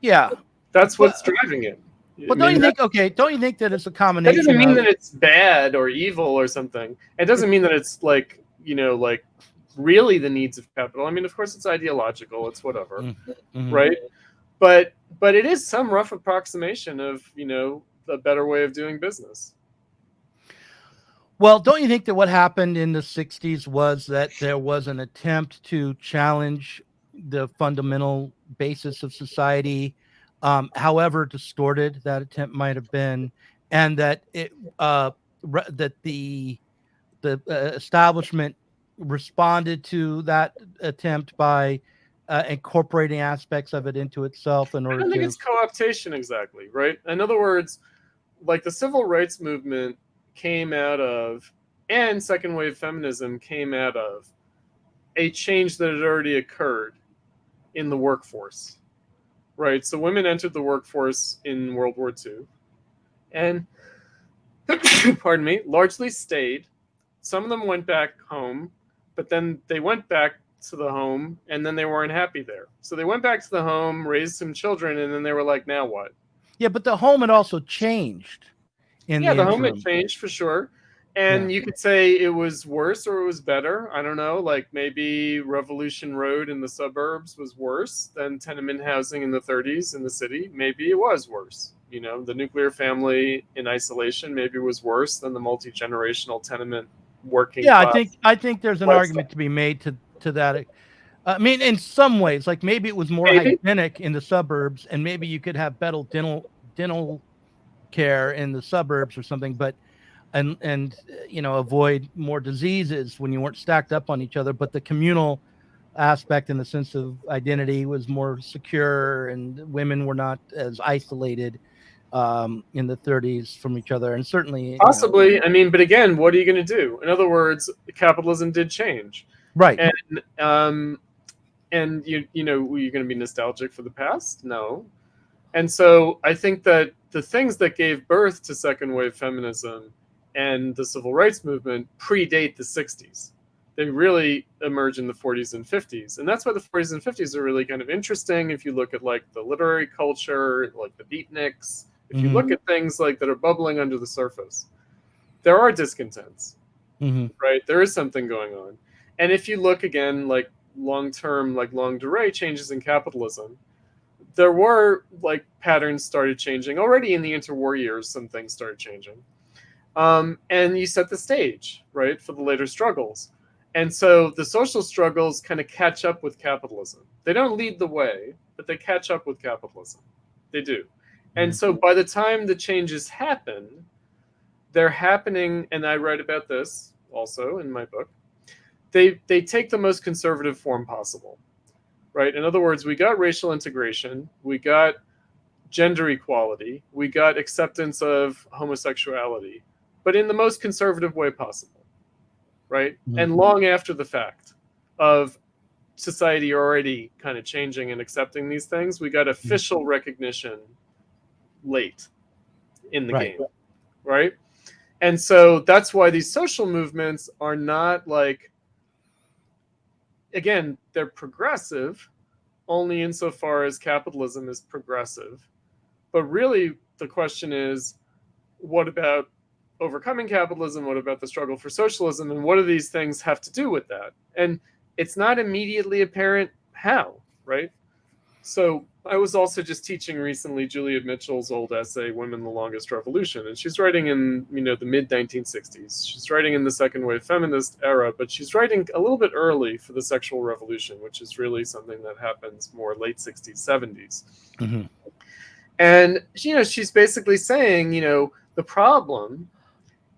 Yeah. That's what's driving it. But don't you think that it's a combination? That doesn't mean that it's bad or evil or something. It doesn't mean that it's like, you know, like really the needs of capital. I mean, of course it's ideological, it's whatever. Right? But it is some rough approximation of, you know, a better way of doing business. Well, don't you think that what happened in the 60s was that there was an attempt to challenge the fundamental basis of society, however distorted that attempt might have been, and that that the establishment responded to that attempt by incorporating aspects of it into itself in order to... I don't think it's co-optation exactly, right? In other words, like the civil rights movement came out of, and second wave feminism came out of, a change that had already occurred in the workforce, right? So women entered the workforce in World War II and, pardon me, largely stayed. Some of them went back home, but then they went back to the home and then they weren't happy there. So they went back to the home, raised some children, and then they were like, now what? Yeah, but the home had also changed. The home had changed for sure. And you could say it was worse or it was better. I don't know. Like maybe Revolution Road in the suburbs was worse than tenement housing in the 30s in the city. Maybe it was worse. You know, the nuclear family in isolation maybe was worse than the multi-generational tenement working class. I think there's an argument to be made to that. I mean, in some ways, like maybe it was more hygienic in the suburbs, and maybe you could have better dental care in the suburbs or something, but and you know, avoid more diseases when you weren't stacked up on each other. But the communal aspect in the sense of identity was more secure, and women were not as isolated. in the 30s from each other, and certainly Possibly. I mean, but again, what are you going to do? In other words, capitalism did change, right. And you know, were you going to be nostalgic for the past? No. And so I think that the things that gave birth to second wave feminism and the civil rights movement predate the 60s. They really emerge in the 40s and 50s. And that's why the 40s and 50s are really kind of interesting. If you look at like the literary culture, like the beatniks, if you look at things like that are bubbling under the surface, there are discontents, right? There is something going on. And if you look again, like long-term, like longue durée changes in capitalism, there were like patterns started changing already in the interwar years. Some things started changing, and you set the stage, right, for the later struggles. And so the social struggles kind of catch up with capitalism. They don't lead the way, but they catch up with capitalism. They do. And so by the time the changes happen, they're happening, and I write about this also in my book. They take the most conservative form possible. Right? In other words, we got racial integration, we got gender equality, we got acceptance of homosexuality, but in the most conservative way possible, right? And long after the fact of society already kind of changing and accepting these things, we got official recognition late in the game, right? And so that's why these social movements are not like, again, they're progressive only insofar as capitalism is progressive. But really, the question is, what about overcoming capitalism? What about the struggle for socialism? And what do these things have to do with that? And it's not immediately apparent how, right? So I was also just teaching recently Julia Mitchell's old essay, Women the Longest Revolution. And she's writing in, you know, the mid-1960s. She's writing in the second wave feminist era, but she's writing a little bit early for the sexual revolution, which is really something that happens more late 60s, 70s. And, you know, she's basically saying, you know, the problem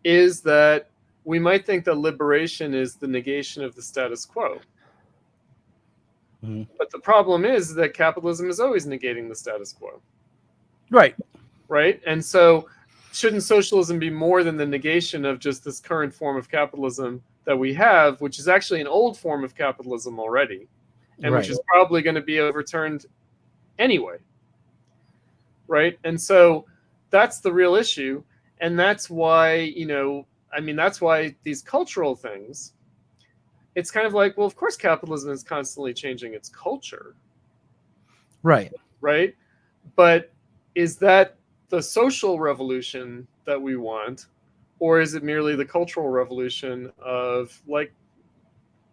is that we might think that liberation is the negation of the status quo. But the problem is that capitalism is always negating the status quo. Right. Right? And so shouldn't socialism be more than the negation of just this current form of capitalism that we have, which is actually an old form of capitalism already, and which is probably going to be overturned anyway. Right? And so that's the real issue. And that's why, you know, I mean, that's why these cultural things, it's kind of like, well, of course, capitalism is constantly changing its culture. Right. Right. But is that the social revolution that we want? Or is it merely the cultural revolution of like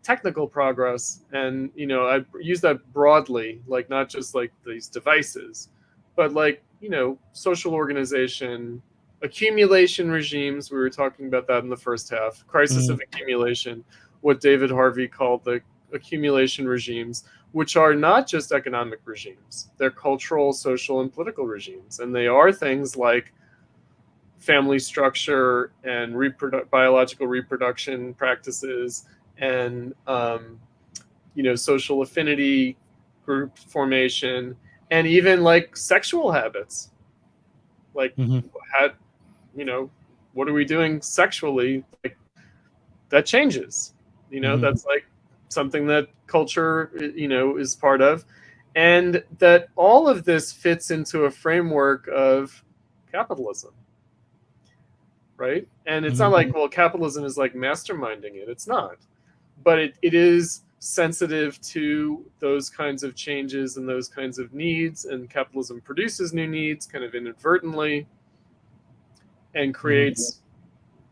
technical progress? And, you know, I use that broadly, like not just like these devices, but like, you know, social organization, accumulation regimes. We were talking about that in the first half. Crisis of accumulation, what David Harvey called the accumulation regimes, which are not just economic regimes. They're cultural, social, and political regimes. And they are things like family structure and biological reproduction practices and, you know, social affinity group formation, and even like sexual habits. Like, how, you know, what are we doing sexually? Like, that changes. You know, that's like something that culture, you know, is part of. And that all of this fits into a framework of capitalism. Right? And it's not like, well, capitalism is like masterminding it. It's not. But it is sensitive to those kinds of changes and those kinds of needs. And capitalism produces new needs kind of inadvertently and creates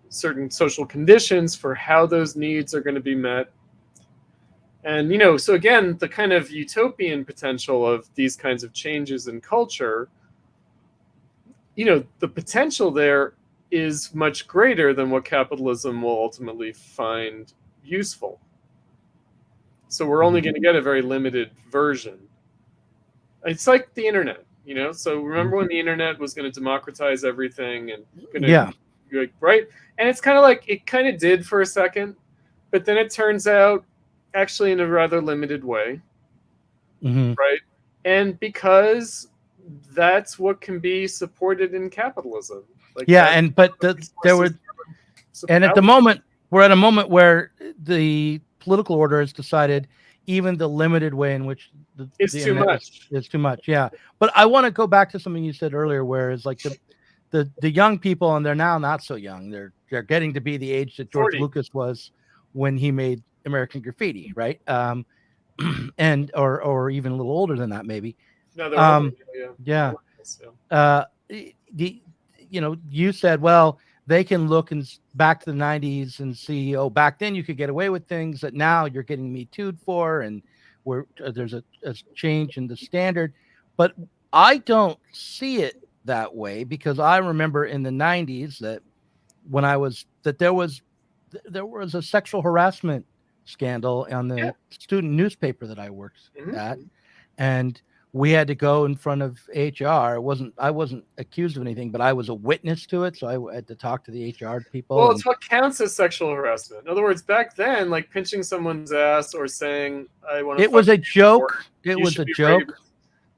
certain social conditions for how those needs are going to be met. And, you know, so again, the kind of utopian potential of these kinds of changes in culture, you know, the potential there is much greater than what capitalism will ultimately find useful. So we're only going to get a very limited version. It's like the internet, you know? So remember when the internet was going to democratize everything and going to, right? And it's kind of like, it kind of did for a second, but then it turns out actually in a rather limited way, right? And because that's what can be supported in capitalism. Like Yeah, that, and but there were, and at the moment we're at a moment where the political order has decided even the limited way in which the it's too internet much. is too much. Yeah, but I want to go back to something you said earlier, where it's like the young people, and they're now not so young. They're getting to be the age that George 40. Lucas was when he made American Graffiti, right? And or even a little older than that, maybe. No, they're older. Yeah. Yeah. The you said, well, they can look and back to the 90s and see, oh, back then you could get away with things that now you're getting Me Too'd for, and where there's a change in the standard. But I don't see it that way, because I remember in the 90s that there was a sexual harassment scandal on the student newspaper that I worked at, and we had to go in front of HR. I wasn't accused of anything, but I was a witness to it, so I had to talk to the HR people. Well, it's what counts as sexual harassment. In other words, back then, like pinching someone's ass or saying "I want to," it was a joke. It was a joke.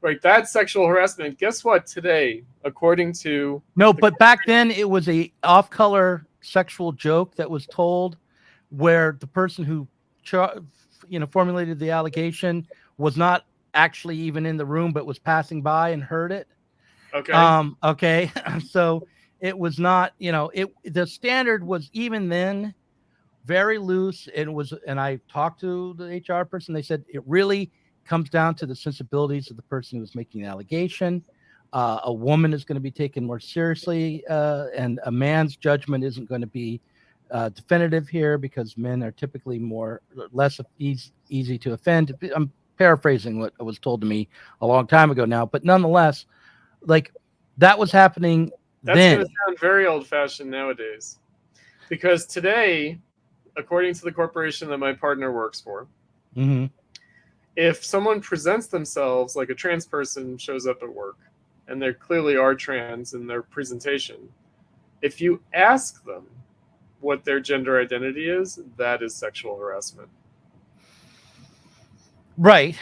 Right, that's sexual harassment. Guess what? Today, according to but back then it was a off-color sexual joke that was told, where the person who formulated the allegation was not actually even in the room, but was passing by and heard it. Okay. So it was not, the standard was even then very loose. And I talked to the HR person. They said it really comes down to the sensibilities of the person who was making the allegation. A woman is going to be taken more seriously, and a man's judgment isn't going to be definitive here, because men are typically less easy to offend. I'm paraphrasing what was told to me a long time ago now, but nonetheless, like, that was happening That's then. going to sound very old-fashioned nowadays, because today, according to the corporation that my partner works for, if someone presents themselves like a trans person shows up at work, and they clearly are trans in their presentation, if you ask them what their gender identity is, that is sexual harassment. Right.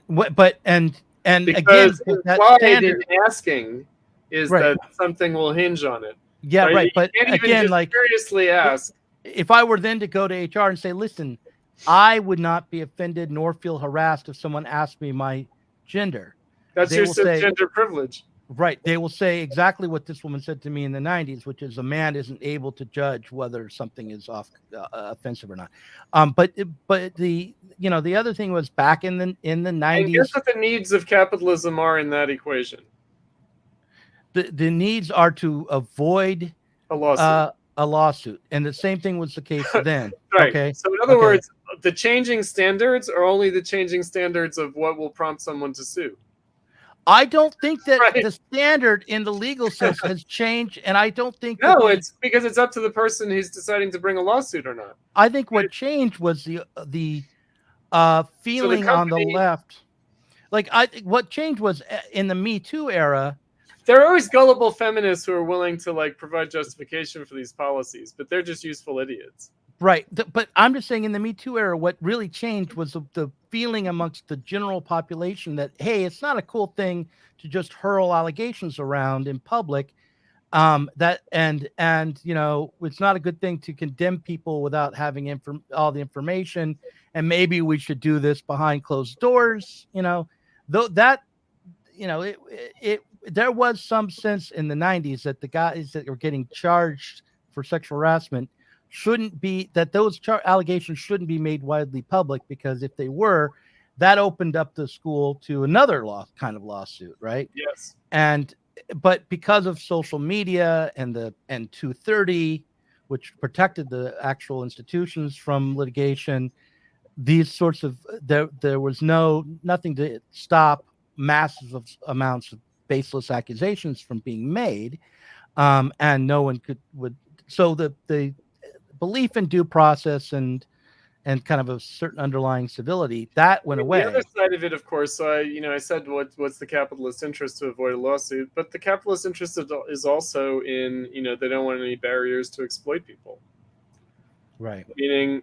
But and because again, that implied in asking is right. that something will hinge on it. Yeah, right. But you can't again, even just seriously ask. If I were then to go to HR and say, listen, I would not be offended nor feel harassed if someone asked me my gender. That's your cisgender privilege. Right. They will say exactly what this woman said to me in the 90s, which is a man isn't able to judge whether something is offensive or not. But the other thing was, back in the 90s. And guess what the needs of capitalism are in that equation? The needs are to avoid a lawsuit. And the same thing was the case then. Right. Okay. So in other words, the changing standards are only the changing standards of what will prompt someone to sue. I don't think that the standard in the legal sense has changed, and I don't think it's because it's up to the person who's deciding to bring a lawsuit or not. I think what changed was the feeling on the left. Like, what changed was in the Me Too era. There are always gullible feminists who are willing to provide justification for these policies, but they're just useful idiots. Right. But I'm just saying, in the Me Too era, what really changed was the feeling amongst the general population that, hey, it's not a cool thing to just hurl allegations around in public. It's not a good thing to condemn people without having all the information. And maybe we should do this behind closed doors. There was some sense in the 90s that the guys that were getting charged for sexual harassment those allegations shouldn't be made widely public, because if they were, that opened up the school to another kind of lawsuit, right? Yes. But because of social media and 230, which protected the actual institutions from litigation, these sorts of there was nothing to stop massive amounts of baseless accusations from being made, and no one would. So the belief in due process and kind of a certain underlying civility that went away. The other side of it, of course, I said what's the capitalist interest to avoid a lawsuit, but the capitalist interest is also in they don't want any barriers to exploit people. Right. Meaning,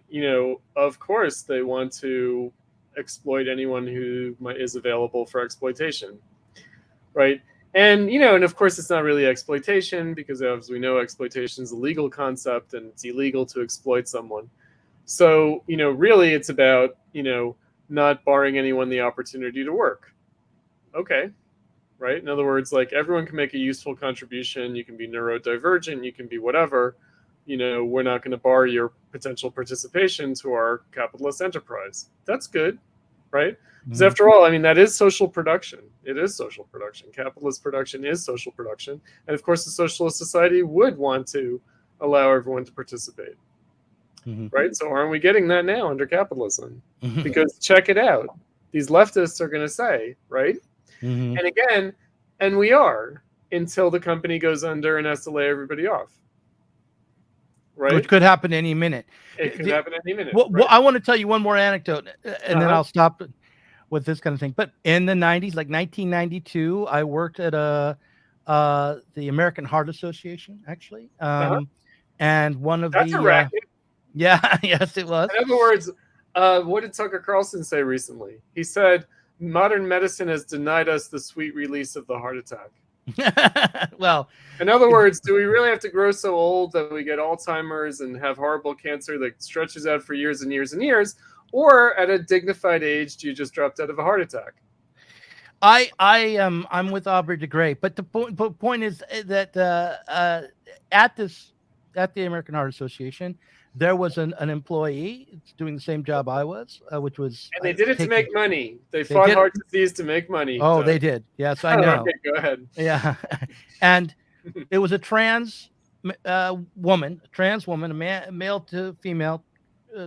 of course they want to exploit anyone who is available for exploitation. right? And and of course, it's not really exploitation because, as we know, exploitation is a legal concept and it's illegal to exploit someone. So really, it's about not barring anyone the opportunity to work. Okay, right? In other words, like everyone can make a useful contribution. You can be neurodivergent. You can be whatever. We're not going to bar your potential participation to our capitalist enterprise. That's good, right? Because after all, I mean, that is social production. It is social production. Capitalist production is social production. And of course, the socialist society would want to allow everyone to participate, right? So aren't we getting that now under capitalism? Because check it out. These leftists are going to say, right? And again, and we are, until the company goes under and has to lay everybody off. Right? Which could happen any minute. It could happen any minute. Well, right? I want to tell you one more anecdote, and then I'll stop with this kind of thing. But in the 90s, like 1992, I worked at the American Heart Association, actually. And one of That's a racket. Yeah, yes, it was. In other words, what did Tucker Carlson say recently? He said, modern medicine has denied us the sweet release of the heart attack. Well, in other words, do we really have to grow so old that we get Alzheimer's and have horrible cancer that stretches out for years and years and years? Or at a dignified age, do you just drop dead of a heart attack? I'm with Aubrey de Grey, but the point is that at the American Heart Association, there was an employee doing the same job I was, which was, and they did it to make money. They fought heart disease to make money. Oh, they did. Yes, I know. Okay, go ahead. Yeah, and it was a trans woman, a male to female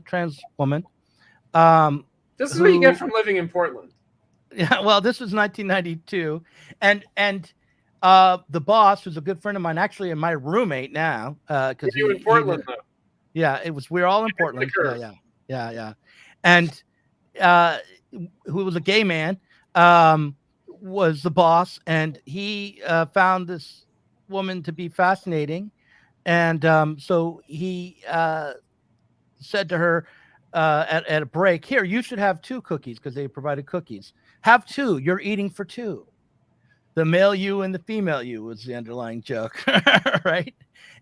trans woman. This is what you get from living in Portland. Yeah, well, this was 1992, and the boss, who's a good friend of mine, actually, and my roommate now, because you in Portland though. Yeah, we're all in Portland. Yeah. And who was a gay man, was the boss, and he found this woman to be fascinating, and so he said to her at a break, "Here, you should have 2 cookies," because they provided cookies. "Have 2. You're eating for 2." The male you and the female you was the underlying joke, right?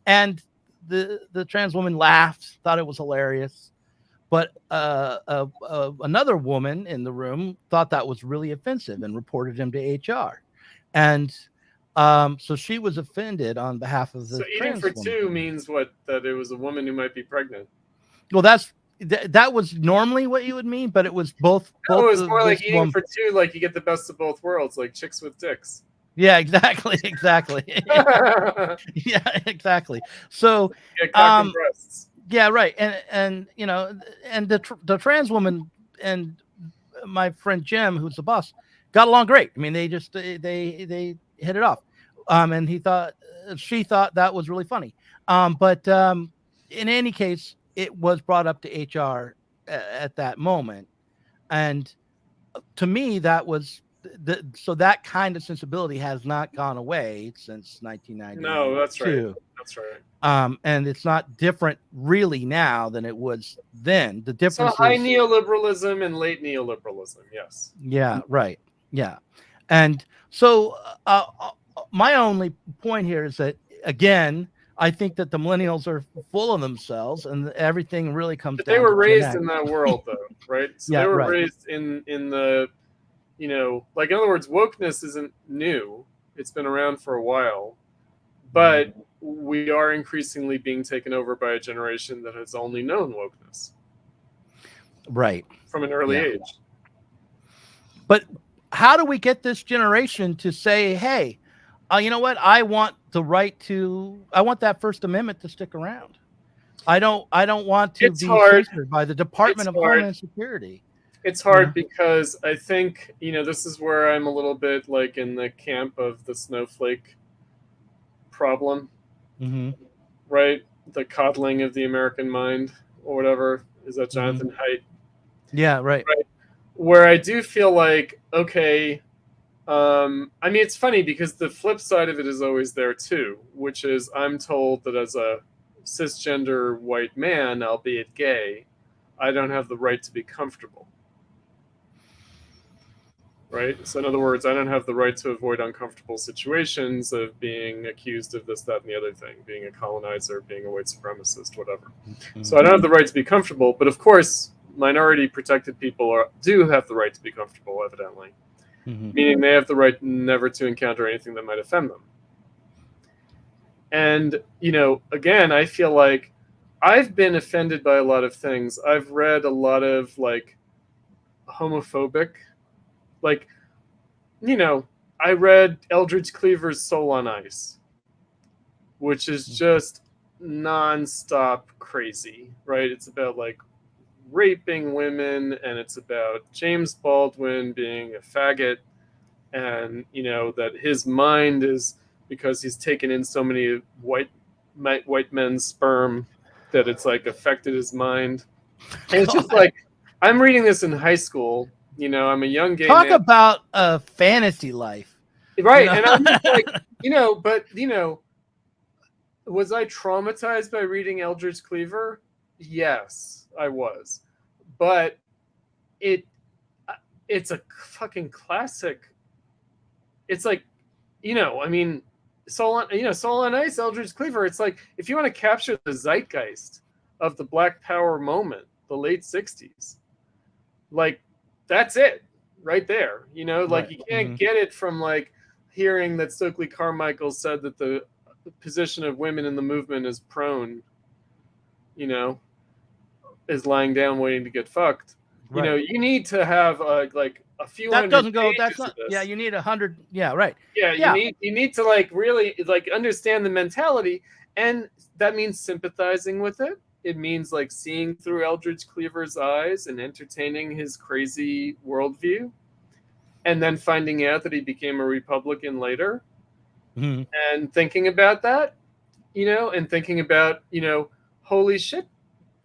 And the trans woman laughed, thought it was hilarious, but another woman in the room thought that was really offensive and reported him to HR, and so she was offended on behalf of the. So eating for woman. 2 means what? That it was a woman who might be pregnant. Well, that was normally what you would mean, but it was both. No, it was more like eating for 2, like you get the best of both worlds, like chicks with dicks. Yeah, exactly. Yeah, exactly. So, yeah, right. And and the trans woman and my friend Jim, who's the boss, got along great. I mean, they hit it off. And she thought that was really funny. But in any case, it was brought up to HR at that moment, and to me, that was. So that kind of sensibility has not gone away since 1992. No, that's right. That's right. And it's not different really now than it was then. The difference high neoliberalism and late neoliberalism. Yes. Yeah. Right. Yeah. And so my only point here is that, again, I think that the millennials are full of themselves, and everything really comes down. They were raised in that world, though, right? So they were raised in the. Like in other words, wokeness isn't new. It's been around for a while, but we are increasingly being taken over by a generation that has only known wokeness. Right. From an early age. But how do we get this generation to say, hey, you know what? I want that First Amendment to stick around. I don't want to be censored by the Department of Homeland Security. It's hard because I think, this is where I'm a little bit like in the camp of the snowflake problem, right? The coddling of the American mind or whatever. Is that Jonathan Haidt? Yeah, right. Where I do feel like, okay, I mean, it's funny because the flip side of it is always there too, which is I'm told that as a cisgender white man, albeit gay, I don't have the right to be comfortable. right? So in other words, I don't have the right to avoid uncomfortable situations of being accused of this, that, and the other thing, being a colonizer, being a white supremacist, whatever. So I don't have the right to be comfortable, but of course, minority protected people do have the right to be comfortable, evidently, meaning they have the right never to encounter anything that might offend them. And, again, I feel like I've been offended by a lot of things. I've read a lot of, like, homophobic, like, I read Eldridge Cleaver's Soul on Ice, which is just nonstop crazy, right? It's about, like, raping women, and it's about James Baldwin being a faggot, and, that his mind is, because he's taken in so many white men's sperm, that it's, like, affected his mind. And it's just like, I'm reading this in high school. I'm a young gay man. Talk about a fantasy life. Right. And I'm just like, but, was I traumatized by reading Eldridge Cleaver? Yes, I was. But it's a fucking classic. It's like, Soul on Ice, Eldridge Cleaver. It's like, if you want to capture the zeitgeist of the Black Power moment, the late 60s, like, that's it right there. Like, you can't get it from, like, hearing that Stokely Carmichael said that the position of women in the movement is prone, is lying down waiting to get fucked. Right. You need to have like a few that hundred doesn't go pages that's of not this. yeah, you need 100. Yeah, right. Yeah, you need to, like, really, like, understand the mentality, and that means sympathizing with it. It means, like, seeing through Eldridge Cleaver's eyes and entertaining his crazy worldview, and then finding out that he became a Republican later, and thinking about that, and thinking about, holy shit,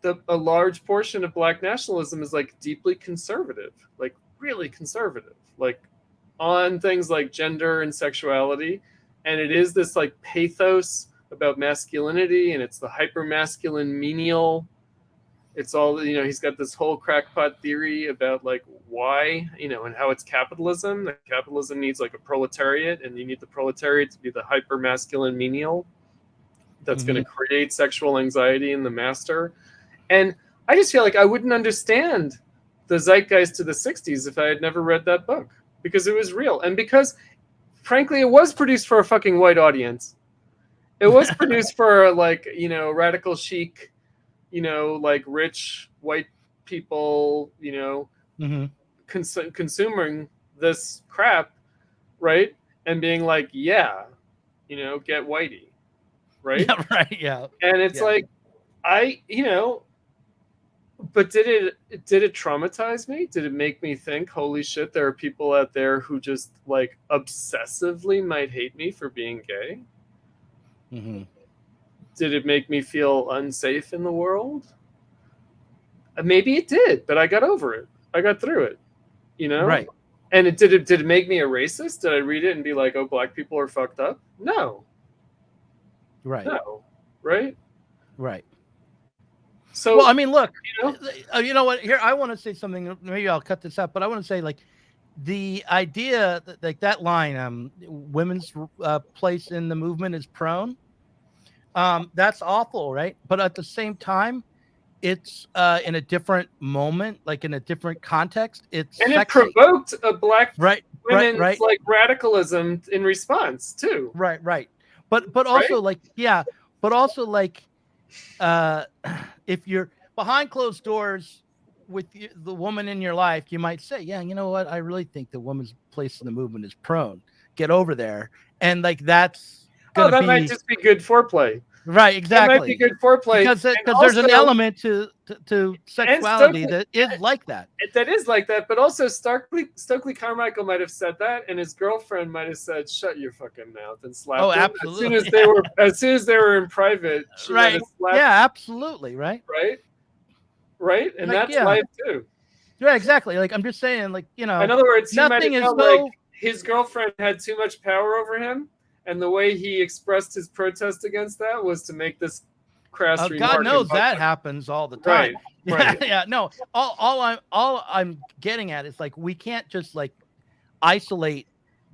a large portion of Black nationalism is, like, deeply conservative, like, really conservative, like, on things like gender and sexuality. And it is this, like, pathos about masculinity, and it's the hyper masculine menial. It's all, he's got this whole crackpot theory about, like, why, and how it's capitalism. That capitalism needs, like, a proletariat, and you need the proletariat to be the hyper masculine menial that's going to create sexual anxiety in the master. And I just feel like I wouldn't understand the zeitgeist of the 60s if I had never read that book, because it was real. And because, frankly, it was produced for a fucking white audience. It was produced for, like, radical chic, like, rich white people, consuming this crap, right? And being like, yeah, get whitey, right? Yeah, right. Yeah. And it's like, but did it traumatize me? Did it make me think, holy shit, there are people out there who just, like, obsessively might hate me for being gay? Did it make me feel unsafe in the world? Maybe it did, but I got over it. I got through it, Right. And did it make me a racist? Did I read it and be like, oh, Black people are fucked up? No. Right. No. Right? Right. So, well, I mean, look, you know what? Here, I want to say something. Maybe I'll cut this out, but I want to say, like, the idea that, like, that line, women's place in the movement is prone. That's awful, right? But at the same time, it's in a different moment, like in a different context. It provoked a Black women's right. like radicalism in response too. Right. But also, like, yeah, but also, like, if you're behind closed doors with the woman in your life, you might say, yeah, you know what? I really think the woman's place in the movement is prone. Get over there. And, like, that's that might just be good foreplay. Right, exactly. That might be good foreplay. Because there's an element to sexuality that is like that. That is like that, but also Stokely Carmichael might have said that, and his girlfriend might have said, "Shut your fucking mouth," and slapped him. Absolutely. As soon as they were in private, she might have slapped him. Yeah, absolutely. Right. And like, that's life too. Yeah, exactly. Like, I'm just saying, like, in other words, nothing is like his girlfriend had too much power over him. And the way he expressed his protest against that was to make this crass remark. God knows that happens all the time. Right. Yeah. No. All I'm getting at is, like, we can't just, like, isolate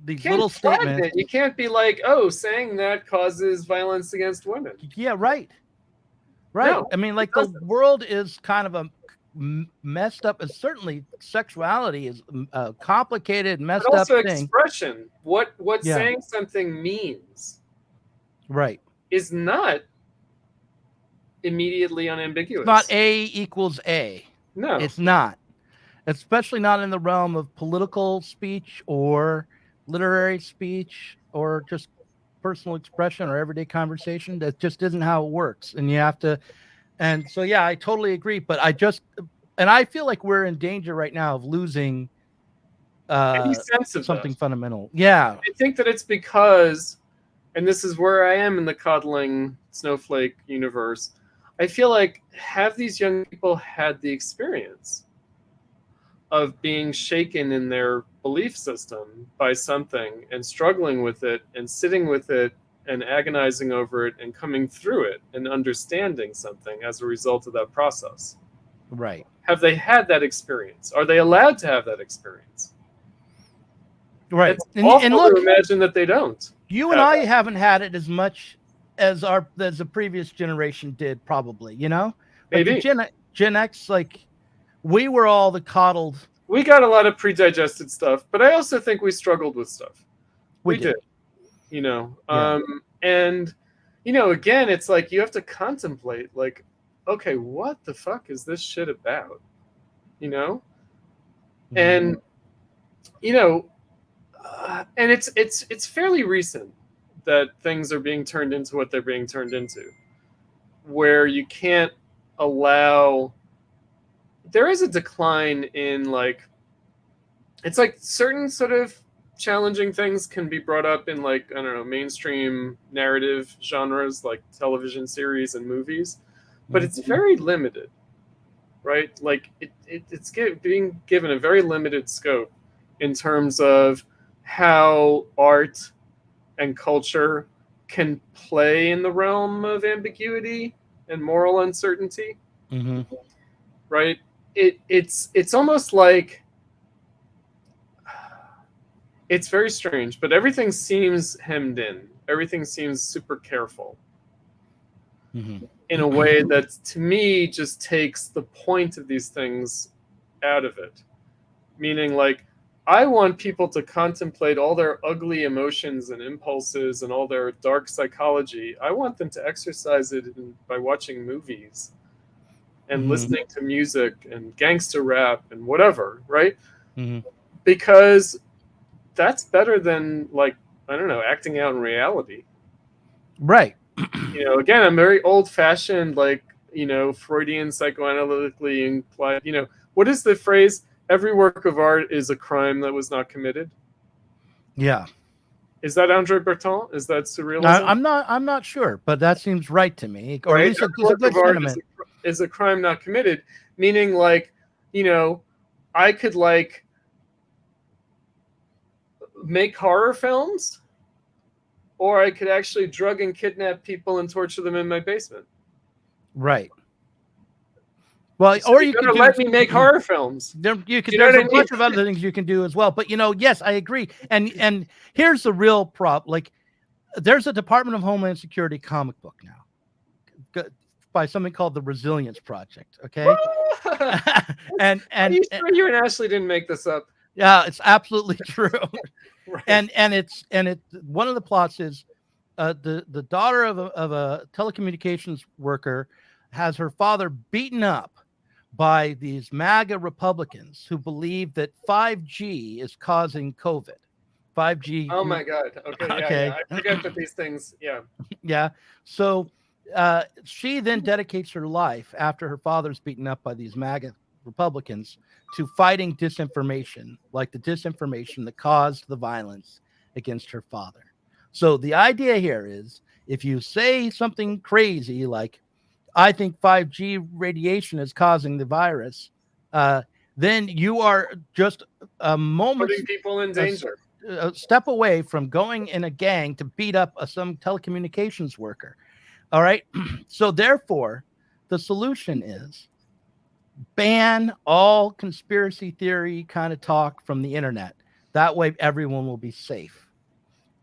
these can't little flag statements. it. You can't be like, oh, saying that causes violence against women. Yeah, right. No, I mean, like, it the doesn't. world is kind of a messed up, and certainly sexuality is a complicated, But messed up also thing. expression. What Yeah. saying something means Right. is not immediately It's unambiguous. not A equals A. No. It's not. Especially not in the realm of political speech or literary speech or just personal expression or everyday conversation. That just isn't how it works. And you have to, and so, yeah, I totally agree. But I feel like we're in danger right now of losing Any sense of something that? fundamental. Yeah. I think that it's because, and this is where I am in the coddling snowflake universe, I feel like, have these young people had the experience of being shaken in their belief system by something and struggling with it and sitting with it and agonizing over it and coming through it and understanding something as a result of that process? Right. Have they had that experience? Are they allowed to have that experience? Right. It's And awful look, to imagine that they don't. you and I haven't had it as much as the previous generation did, probably, like Maybe. the Gen X, like, we were all the coddled. We got a lot of pre-digested stuff, but I also think we struggled with stuff. We did. Yeah. And again, it's like you have to contemplate, like, okay, what the fuck is this shit about? Mhm. And and it's fairly recent that things are being turned into what they're being turned into, where you can't allow. There is a decline in, like, it's like certain sort of challenging things can be brought up in, like, I don't know, mainstream narrative genres like television series and movies, but it's very limited, right? Like it's being given a very limited scope in terms of how art and culture can play in the realm of ambiguity and moral uncertainty, right? It's almost like, it's very strange, but everything seems hemmed in. Everything seems super careful in a way that, to me, just takes the point of these things out of it. Meaning, like, I want people to contemplate all their ugly emotions and impulses and all their dark psychology. I want them to exercise it by watching movies and listening to music and gangster rap and whatever, right? Because that's better than, like, I don't know, acting out in reality. Right. Again, I'm very old-fashioned, like, Freudian psychoanalytically implied. What is the phrase? Every work of art is a crime that was not committed. Yeah. Is that Andre Breton? Is that surrealism? I'm not sure, but that seems right to me. Or Right? at least Every it's a work good of art sentiment. is a crime not committed. Meaning, like, I could, like, make horror films, or I could actually drug and kidnap people and torture them in my basement. Right. Well, So or you could let me make horror films. There's a bunch of other things you can do as well. But yes, I agree. And here's the real problem. Like, there's a Department of Homeland Security comic book now by something called the Resilience Project. Okay. and Are you sure you and Ashley didn't make this up? Yeah, it's absolutely true. Right. And it's one of the plots is the daughter of a telecommunications worker has her father beaten up by these MAGA Republicans who believe that 5G is causing COVID. 5G. Oh my God. Okay. Yeah. I forget that these things. Yeah. Yeah. So she then dedicates her life, after her father's beaten up by these MAGA Republicans, to fighting disinformation, like the disinformation that caused the violence against her father. So the idea here is, if you say something crazy like, I think 5G radiation is causing the virus, then you are just a moment, putting people in danger, a step away from going in a gang to beat up some telecommunications worker. All right. So therefore, the solution is ban all conspiracy theory kind of talk from the internet. That way, everyone will be safe.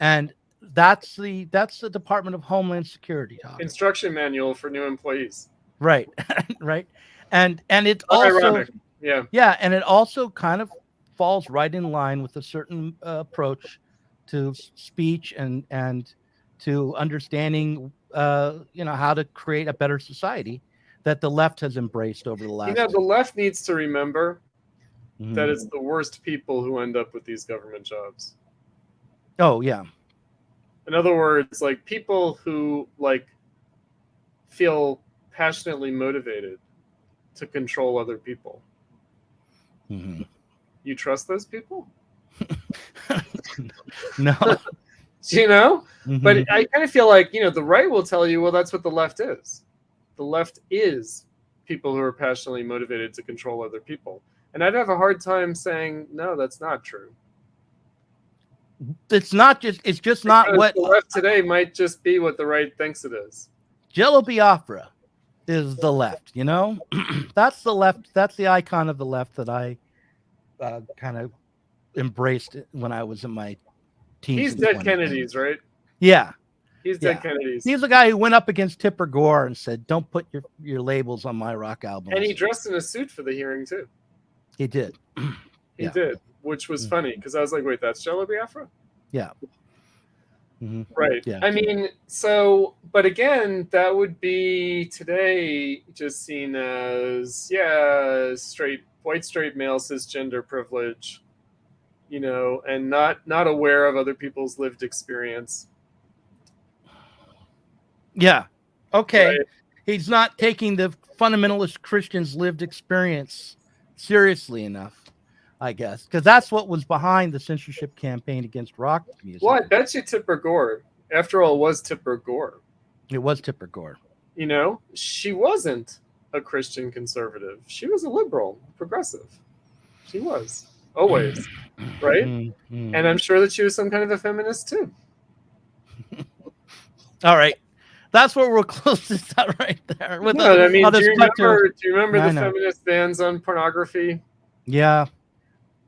And that's the Department of Homeland Security talking. Instruction manual for new employees. Right, right, and it's Not also ironic. Yeah, and it also kind of falls right in line with a certain approach to speech and to understanding, how to create a better society that the left has embraced over the last. the left needs to remember Mhm. that it's the worst people who end up with these government jobs. Oh yeah. In other words, like people who like feel passionately motivated to control other people. Mhm. You trust those people? No. But Mhm. I kind of feel like, the right will tell you, well, that's what the left is. The left is people who are passionately motivated to control other people. And I'd have a hard time saying, no, that's not true. It's just not Because what the left today might just be what the right thinks it is. Jello Biafra is the left, that's the left. That's the icon of the left that I kind of embraced when I was in my teens. He's and dead 20s. Kennedys, right? Yeah. He's Yeah. dead Kennedys. He's the guy who went up against Tipper Gore and said, "Don't put your labels on my rock albums." And he dressed in a suit for the hearing, too. He did. He Yeah. did, which was funny because I was like, wait, that's Jello Biafra? Yeah. Mhm. Right. Yeah. I mean, but again, that would be today just seen as, white straight male cisgender privilege, and not aware of other people's lived experience. Yeah. Okay. Right. He's not taking the fundamentalist Christians' lived experience seriously enough, I guess, because that's what was behind the censorship campaign against rock music. Well, I bet you Tipper Gore, after all, was Tipper Gore. It was Tipper Gore. She wasn't a Christian conservative. She was a liberal, progressive. She was. Always. Right? Mm-hmm. And I'm sure that she was some kind of a feminist, too. All right. That's what we'll close this out right there. Do you remember the feminist bans on pornography? Yeah.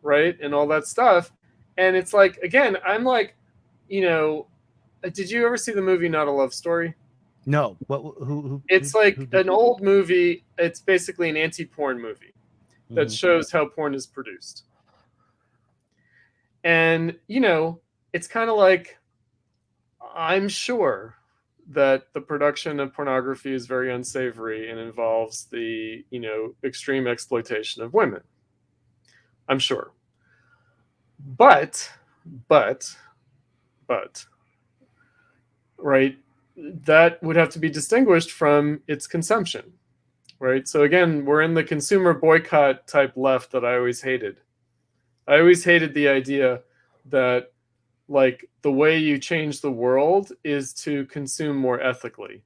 Right? And all that stuff. And it's like, again, I'm like, did you ever see the movie Not a Love Story? No. It's an old movie. It's basically an anti-porn movie that shows how porn is produced. And, it's kind of like, I'm sure that the production of pornography is very unsavory and involves the, extreme exploitation of women. I'm sure. But, right, that would have to be distinguished from its consumption, right? So again, we're in the consumer boycott type left that I always hated. I always hated the idea that like the way you change the world is to consume more ethically,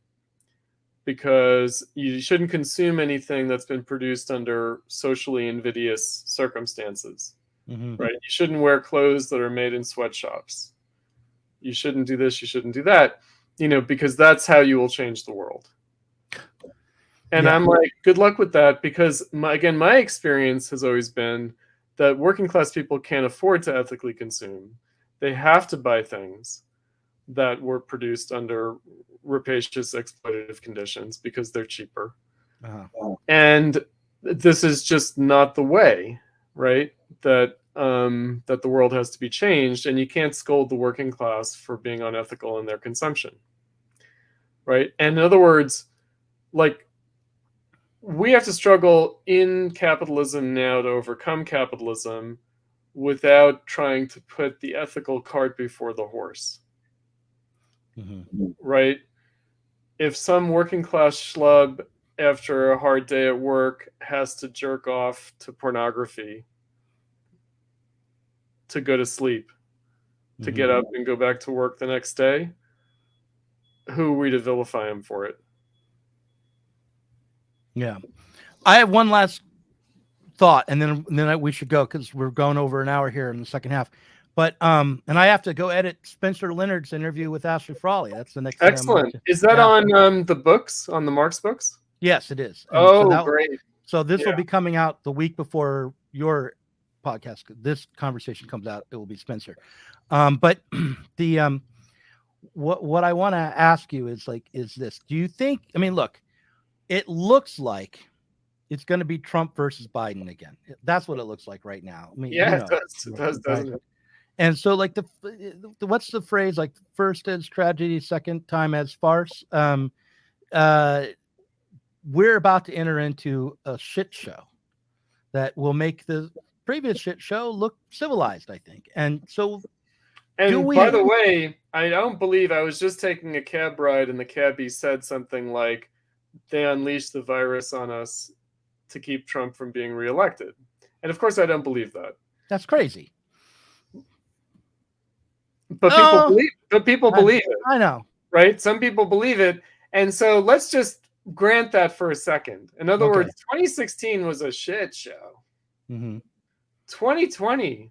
because you shouldn't consume anything that's been produced under socially invidious circumstances, right? You shouldn't wear clothes that are made in sweatshops. You shouldn't do this. You shouldn't do that, because that's how you will change the world. And I'm like, good luck with that, because my experience has always been that working class people can't afford to ethically consume. They have to buy things that were produced under rapacious exploitative conditions because they're cheaper. And this is just not the way, right? That the world has to be changed, and you can't scold the working class for being unethical in their consumption, right? And in other words, like, we have to struggle in capitalism now to overcome capitalism without trying to put the ethical cart before the horse. Right? If some working class schlub after a hard day at work has to jerk off to pornography to go to sleep, to get up and go back to work the next day, who are we to vilify him for it? Yeah. I have one last thought, and then we should go, because we're going over an hour here in the second half. But and I have to go edit Spencer Leonard's interview with Ashley Frawley. That's the next. Excellent. Is that on the books, on the Marx books? Yes, it is. And so great. So this will be coming out the week before your podcast, this conversation comes out, it will be Spencer. But the what I want to ask you is this: do you think? I mean, look, it looks like it's going to be Trump versus Biden again. That's what it looks like right now. I mean, Yeah, it does, doesn't it? And so, like the what's the phrase? Like first as tragedy, second time as farce. We're about to enter into a shit show that will make the previous shit show look civilized, I think. And so, and by the way, I don't believe I was just taking a cab ride and the cabbie said something like they unleashed the virus on us to keep Trump from being reelected. And of course, I don't believe that. That's crazy. But people believe it. I know. Right? Some people believe it. And so let's just grant that for a second. In other words, 2016 was a shit show. 2020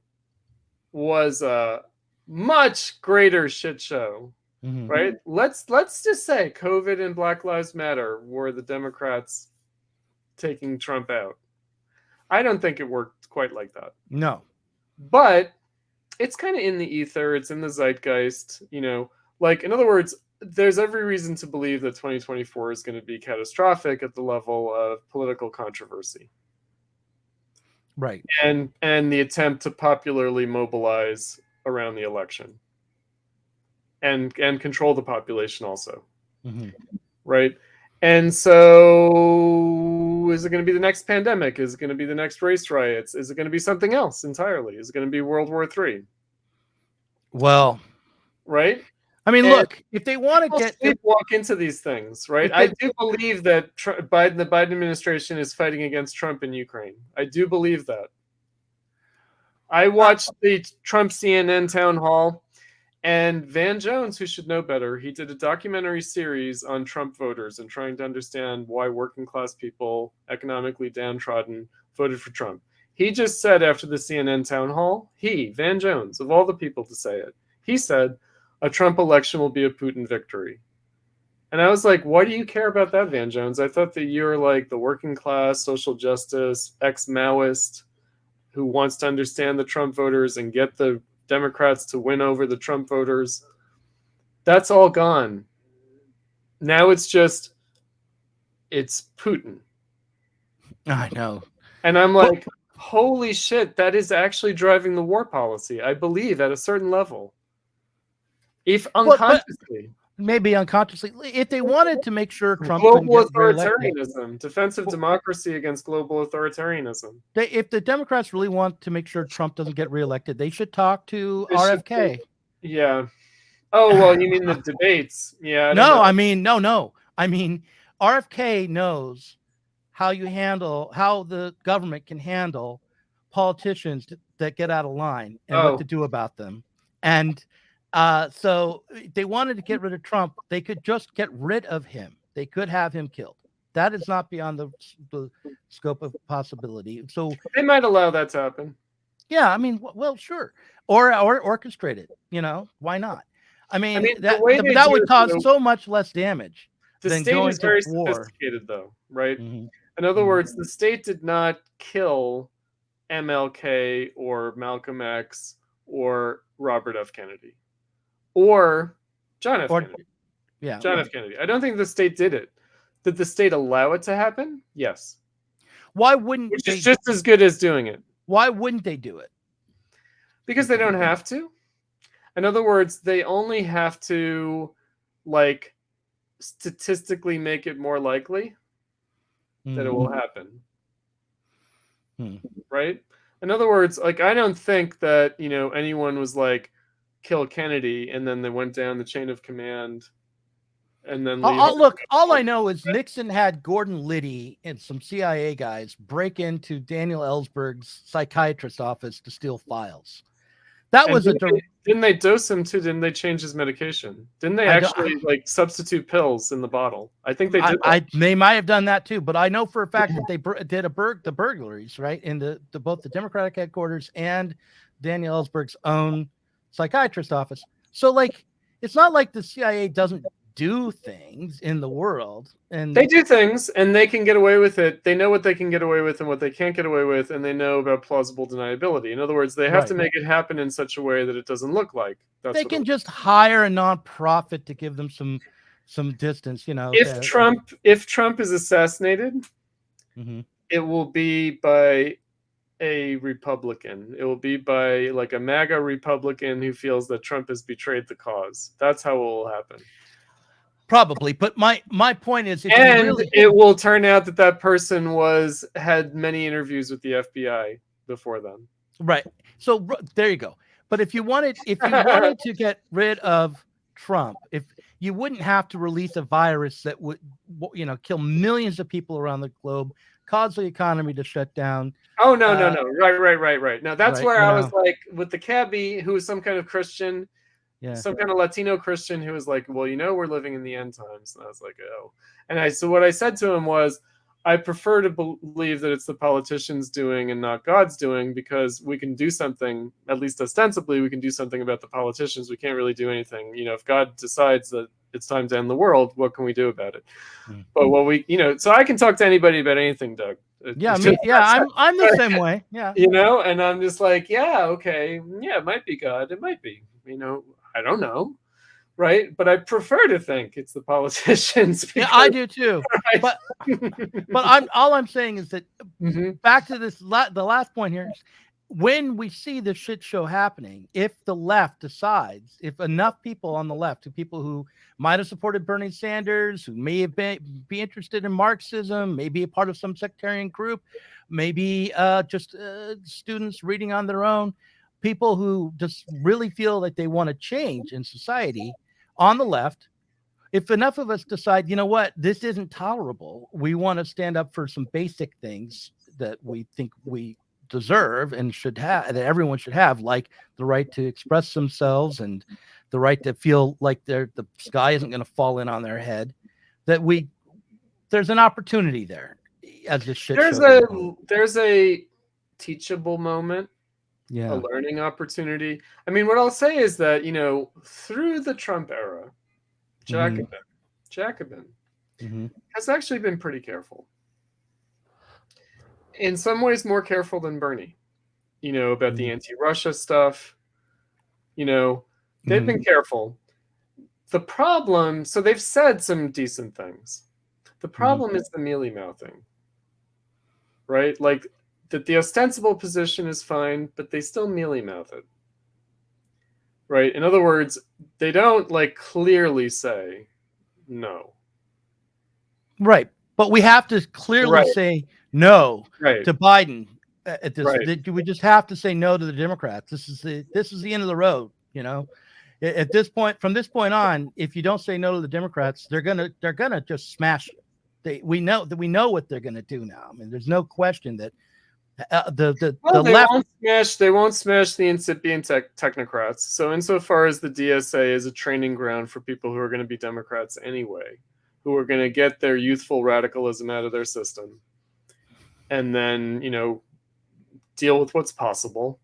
was a much greater shit show. Right? Let's just say COVID and Black Lives Matter were the Democrats taking Trump out. I don't think it worked quite like that. No. But it's kind of in the ether. It's in the zeitgeist. Like, in other words, there's every reason to believe that 2024 is going to be catastrophic at the level of political controversy. Right. And the attempt to popularly mobilize around the election. And control the population also. Right? And so is it going to be the next pandemic? Is it going to be the next race riots? Is it going to be something else entirely? Is it going to be World War III? Well, right? I mean, look, if they want to walk into these things, right? I do believe that the Biden administration is fighting against Trump in Ukraine. I do believe that. I watched the Trump CNN town hall, and Van Jones, who should know better, he did a documentary series on Trump voters and trying to understand why working class people, economically downtrodden, voted for Trump. He just said after the CNN town hall, Van Jones, of all the people to say it, he said, a Trump election will be a Putin victory. And I was like, why do you care about that, Van Jones? I thought that you're like the working class, social justice, ex-Maoist who wants to understand the Trump voters and get the Democrats to win over the Trump voters. That's all gone. Now it's Putin. I know. And I'm like, holy shit, that is actually driving the war policy. I believe at a certain level. If unconsciously. Maybe unconsciously. If they wanted to make sure Trump global authoritarianism, defensive democracy against global authoritarianism. If the Democrats really want to make sure Trump doesn't get reelected, they should talk to RFK. Yeah. Oh, well, you mean the debates. Yeah. No. I mean, RFK knows how the government can handle politicians that get out of line and what to do about them. And so they wanted to get rid of Trump. They could just get rid of him. They could have him killed. That is not beyond the scope of possibility. So they might allow that to happen. Yeah, I mean, well, sure, or orchestrate it. Why not? I mean that would cause so much less damage. The state is very sophisticated, though, right? In other words, the state did not kill MLK or Malcolm X or Robert F. Kennedy. Or John F. Kennedy. Yeah. John F. Kennedy. I don't think the state did it. Did the state allow it to happen? Yes. Why wouldn't Which is just as good as doing it. Why wouldn't they do it? Because they don't have to. In other words, they only have to, like, statistically make it more likely that it will happen. Right? In other words, like, I don't think that, anyone was like, kill Kennedy, and then they went down the chain of command, and then all I know is Nixon had Gordon Liddy and some CIA guys break into Daniel Ellsberg's psychiatrist's office to steal files. That was didn't they dose him too? Didn't they change his medication? Didn't they actually substitute pills in the bottle? I think they did. They might have done that too, but I know for a fact that they did the burglaries right in both the Democratic headquarters and Daniel Ellsberg's own psychiatrist office. So, like, it's not like the CIA doesn't do things in the world, and they do things, and they can get away with it. They know what they can get away with and what they can't get away with, and they know about plausible deniability. In other words, they have to make it happen in such a way that it doesn't look like that's they what can just hire a nonprofit to give them some distance. You know, if Trump is assassinated, it will be by a Republican. It will be by like a MAGA Republican who feels that Trump has betrayed the cause. That's how it will happen. Probably, but my point is, it will turn out that that person had many interviews with the FBI before them. Right. So there you go. But if you wanted to get rid of Trump, if you wouldn't have to release a virus that would, kill millions of people around the globe, cause the economy to shut down. Oh no. Right. Now that's where I was like with the cabbie who was some kind of Christian. Yeah. Some kind of Latino Christian who was like, well, we're living in the end times. And I was like, oh. And so what I said to him was, I prefer to believe that it's the politicians doing and not God's doing, because we can do something, at least ostensibly, we can do something about the politicians. We can't really do anything. If God decides that it's time to end the world, what can we do about it? But what so I can talk to anybody about anything, Doug. I'm the same way. Yeah. And I'm just like, yeah, okay. Yeah, it might be God. It might be, I don't know, right? But I prefer to think it's the politicians. Yeah, I do too. Right? But all I'm saying is that back to this, the last point here is, when we see this shit show happening, if the left decides, if enough people on the left, people who might have supported Bernie Sanders, who may have be interested in Marxism, maybe a part of some sectarian group, maybe just students reading on their own, people who just really feel that they want to change in society on the left, if enough of us decide, this isn't tolerable, we want to stand up for some basic things that we think we deserve and should have, that everyone should have, like the right to express themselves and the right to feel like the sky isn't going to fall in on their head, that there's an opportunity there as this shit there's a teachable moment. Yeah. A learning opportunity. I mean, what I'll say is that, through the Trump era, Jacobin has actually been pretty careful. In some ways, more careful than Bernie, about the anti-Russia stuff. They've been careful. The problem, so they've said some decent things. The problem is the mealy-mouthing, right? Like, that the ostensible position is fine, but they still mealy-mouth it, right? In other words, they don't clearly say no. Right, but we have to clearly say no to Biden at this. Right. We just have to say no to the Democrats. This is the end of the road. At this point, from this point on, if you don't say no to the Democrats, they're gonna just smash it. We know what they're gonna do now. I mean, there's no question that. They won't smash the incipient technocrats. So insofar as the DSA is a training ground for people who are going to be Democrats anyway, who are going to get their youthful radicalism out of their system, and then deal with what's possible,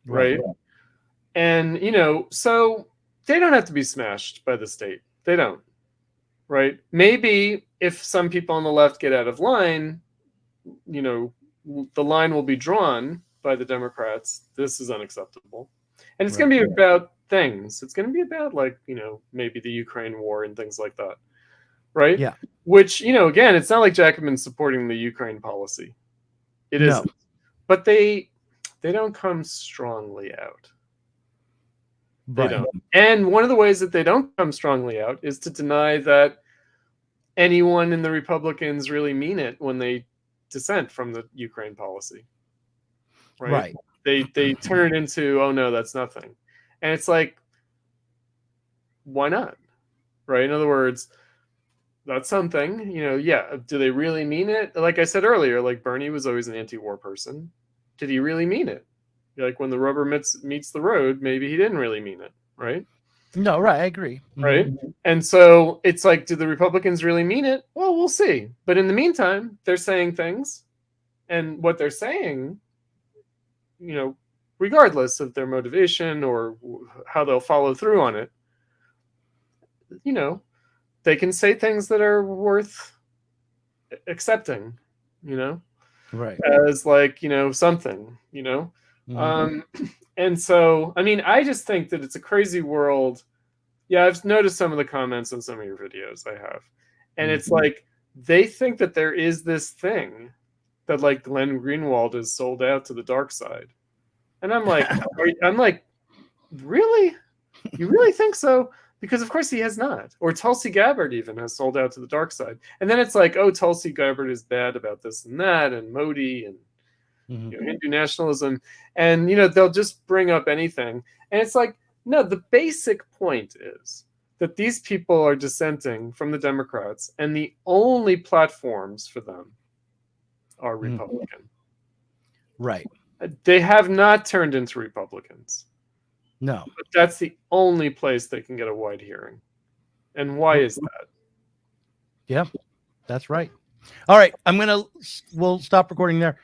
right? And so they don't have to be smashed by the state. They don't, right? Maybe if some people on the left get out of line, the line will be drawn by the Democrats. This is unacceptable. And it's going to be about things. It's going to be about maybe the Ukraine war and things like that. Right? Yeah. Which, again, it's not like Jacobin's supporting the Ukraine policy. It isn't. But they don't come strongly out. They don't. And one of the ways that they don't come strongly out is to deny that anyone in the Republicans really mean it when they dissent from the Ukraine policy, right? They turn it into, oh no, that's nothing, and it's like, why not, right? In other words, that's something, yeah. Do they really mean it? Like I said earlier, Bernie was always an anti-war person. Did he really mean it? When the rubber meets the road, maybe he didn't really mean it, right? No, right, I agree. Right? And so it's like, do the Republicans really mean it? Well, we'll see. But in the meantime, they're saying things, and what they're saying, regardless of their motivation or how they'll follow through on it, you know, they can say things that are worth accepting, you know, Right. as like, you know, something, you know. And so, I mean, I just think that it's a crazy world. Yeah, I've noticed some of the comments on some of your videos. I have. And it's like, they think that there is this thing that like Glenn Greenwald is sold out to the dark side. And I'm like, really? You really think so? Because of course he has not. Or Tulsi Gabbard even has sold out to the dark side. And then it's like, oh, Tulsi Gabbard is bad about this and that, and Modi and you know, Hindu nationalism. And, you know, they'll just bring up anything. And it's like, no, the basic point is that these people are dissenting from the Democrats, and the only platforms for them are Republican. Right. They have not turned into Republicans. No. But that's the only place they can get a wide hearing. And why is that? Yeah, that's right. All right. We'll stop recording there.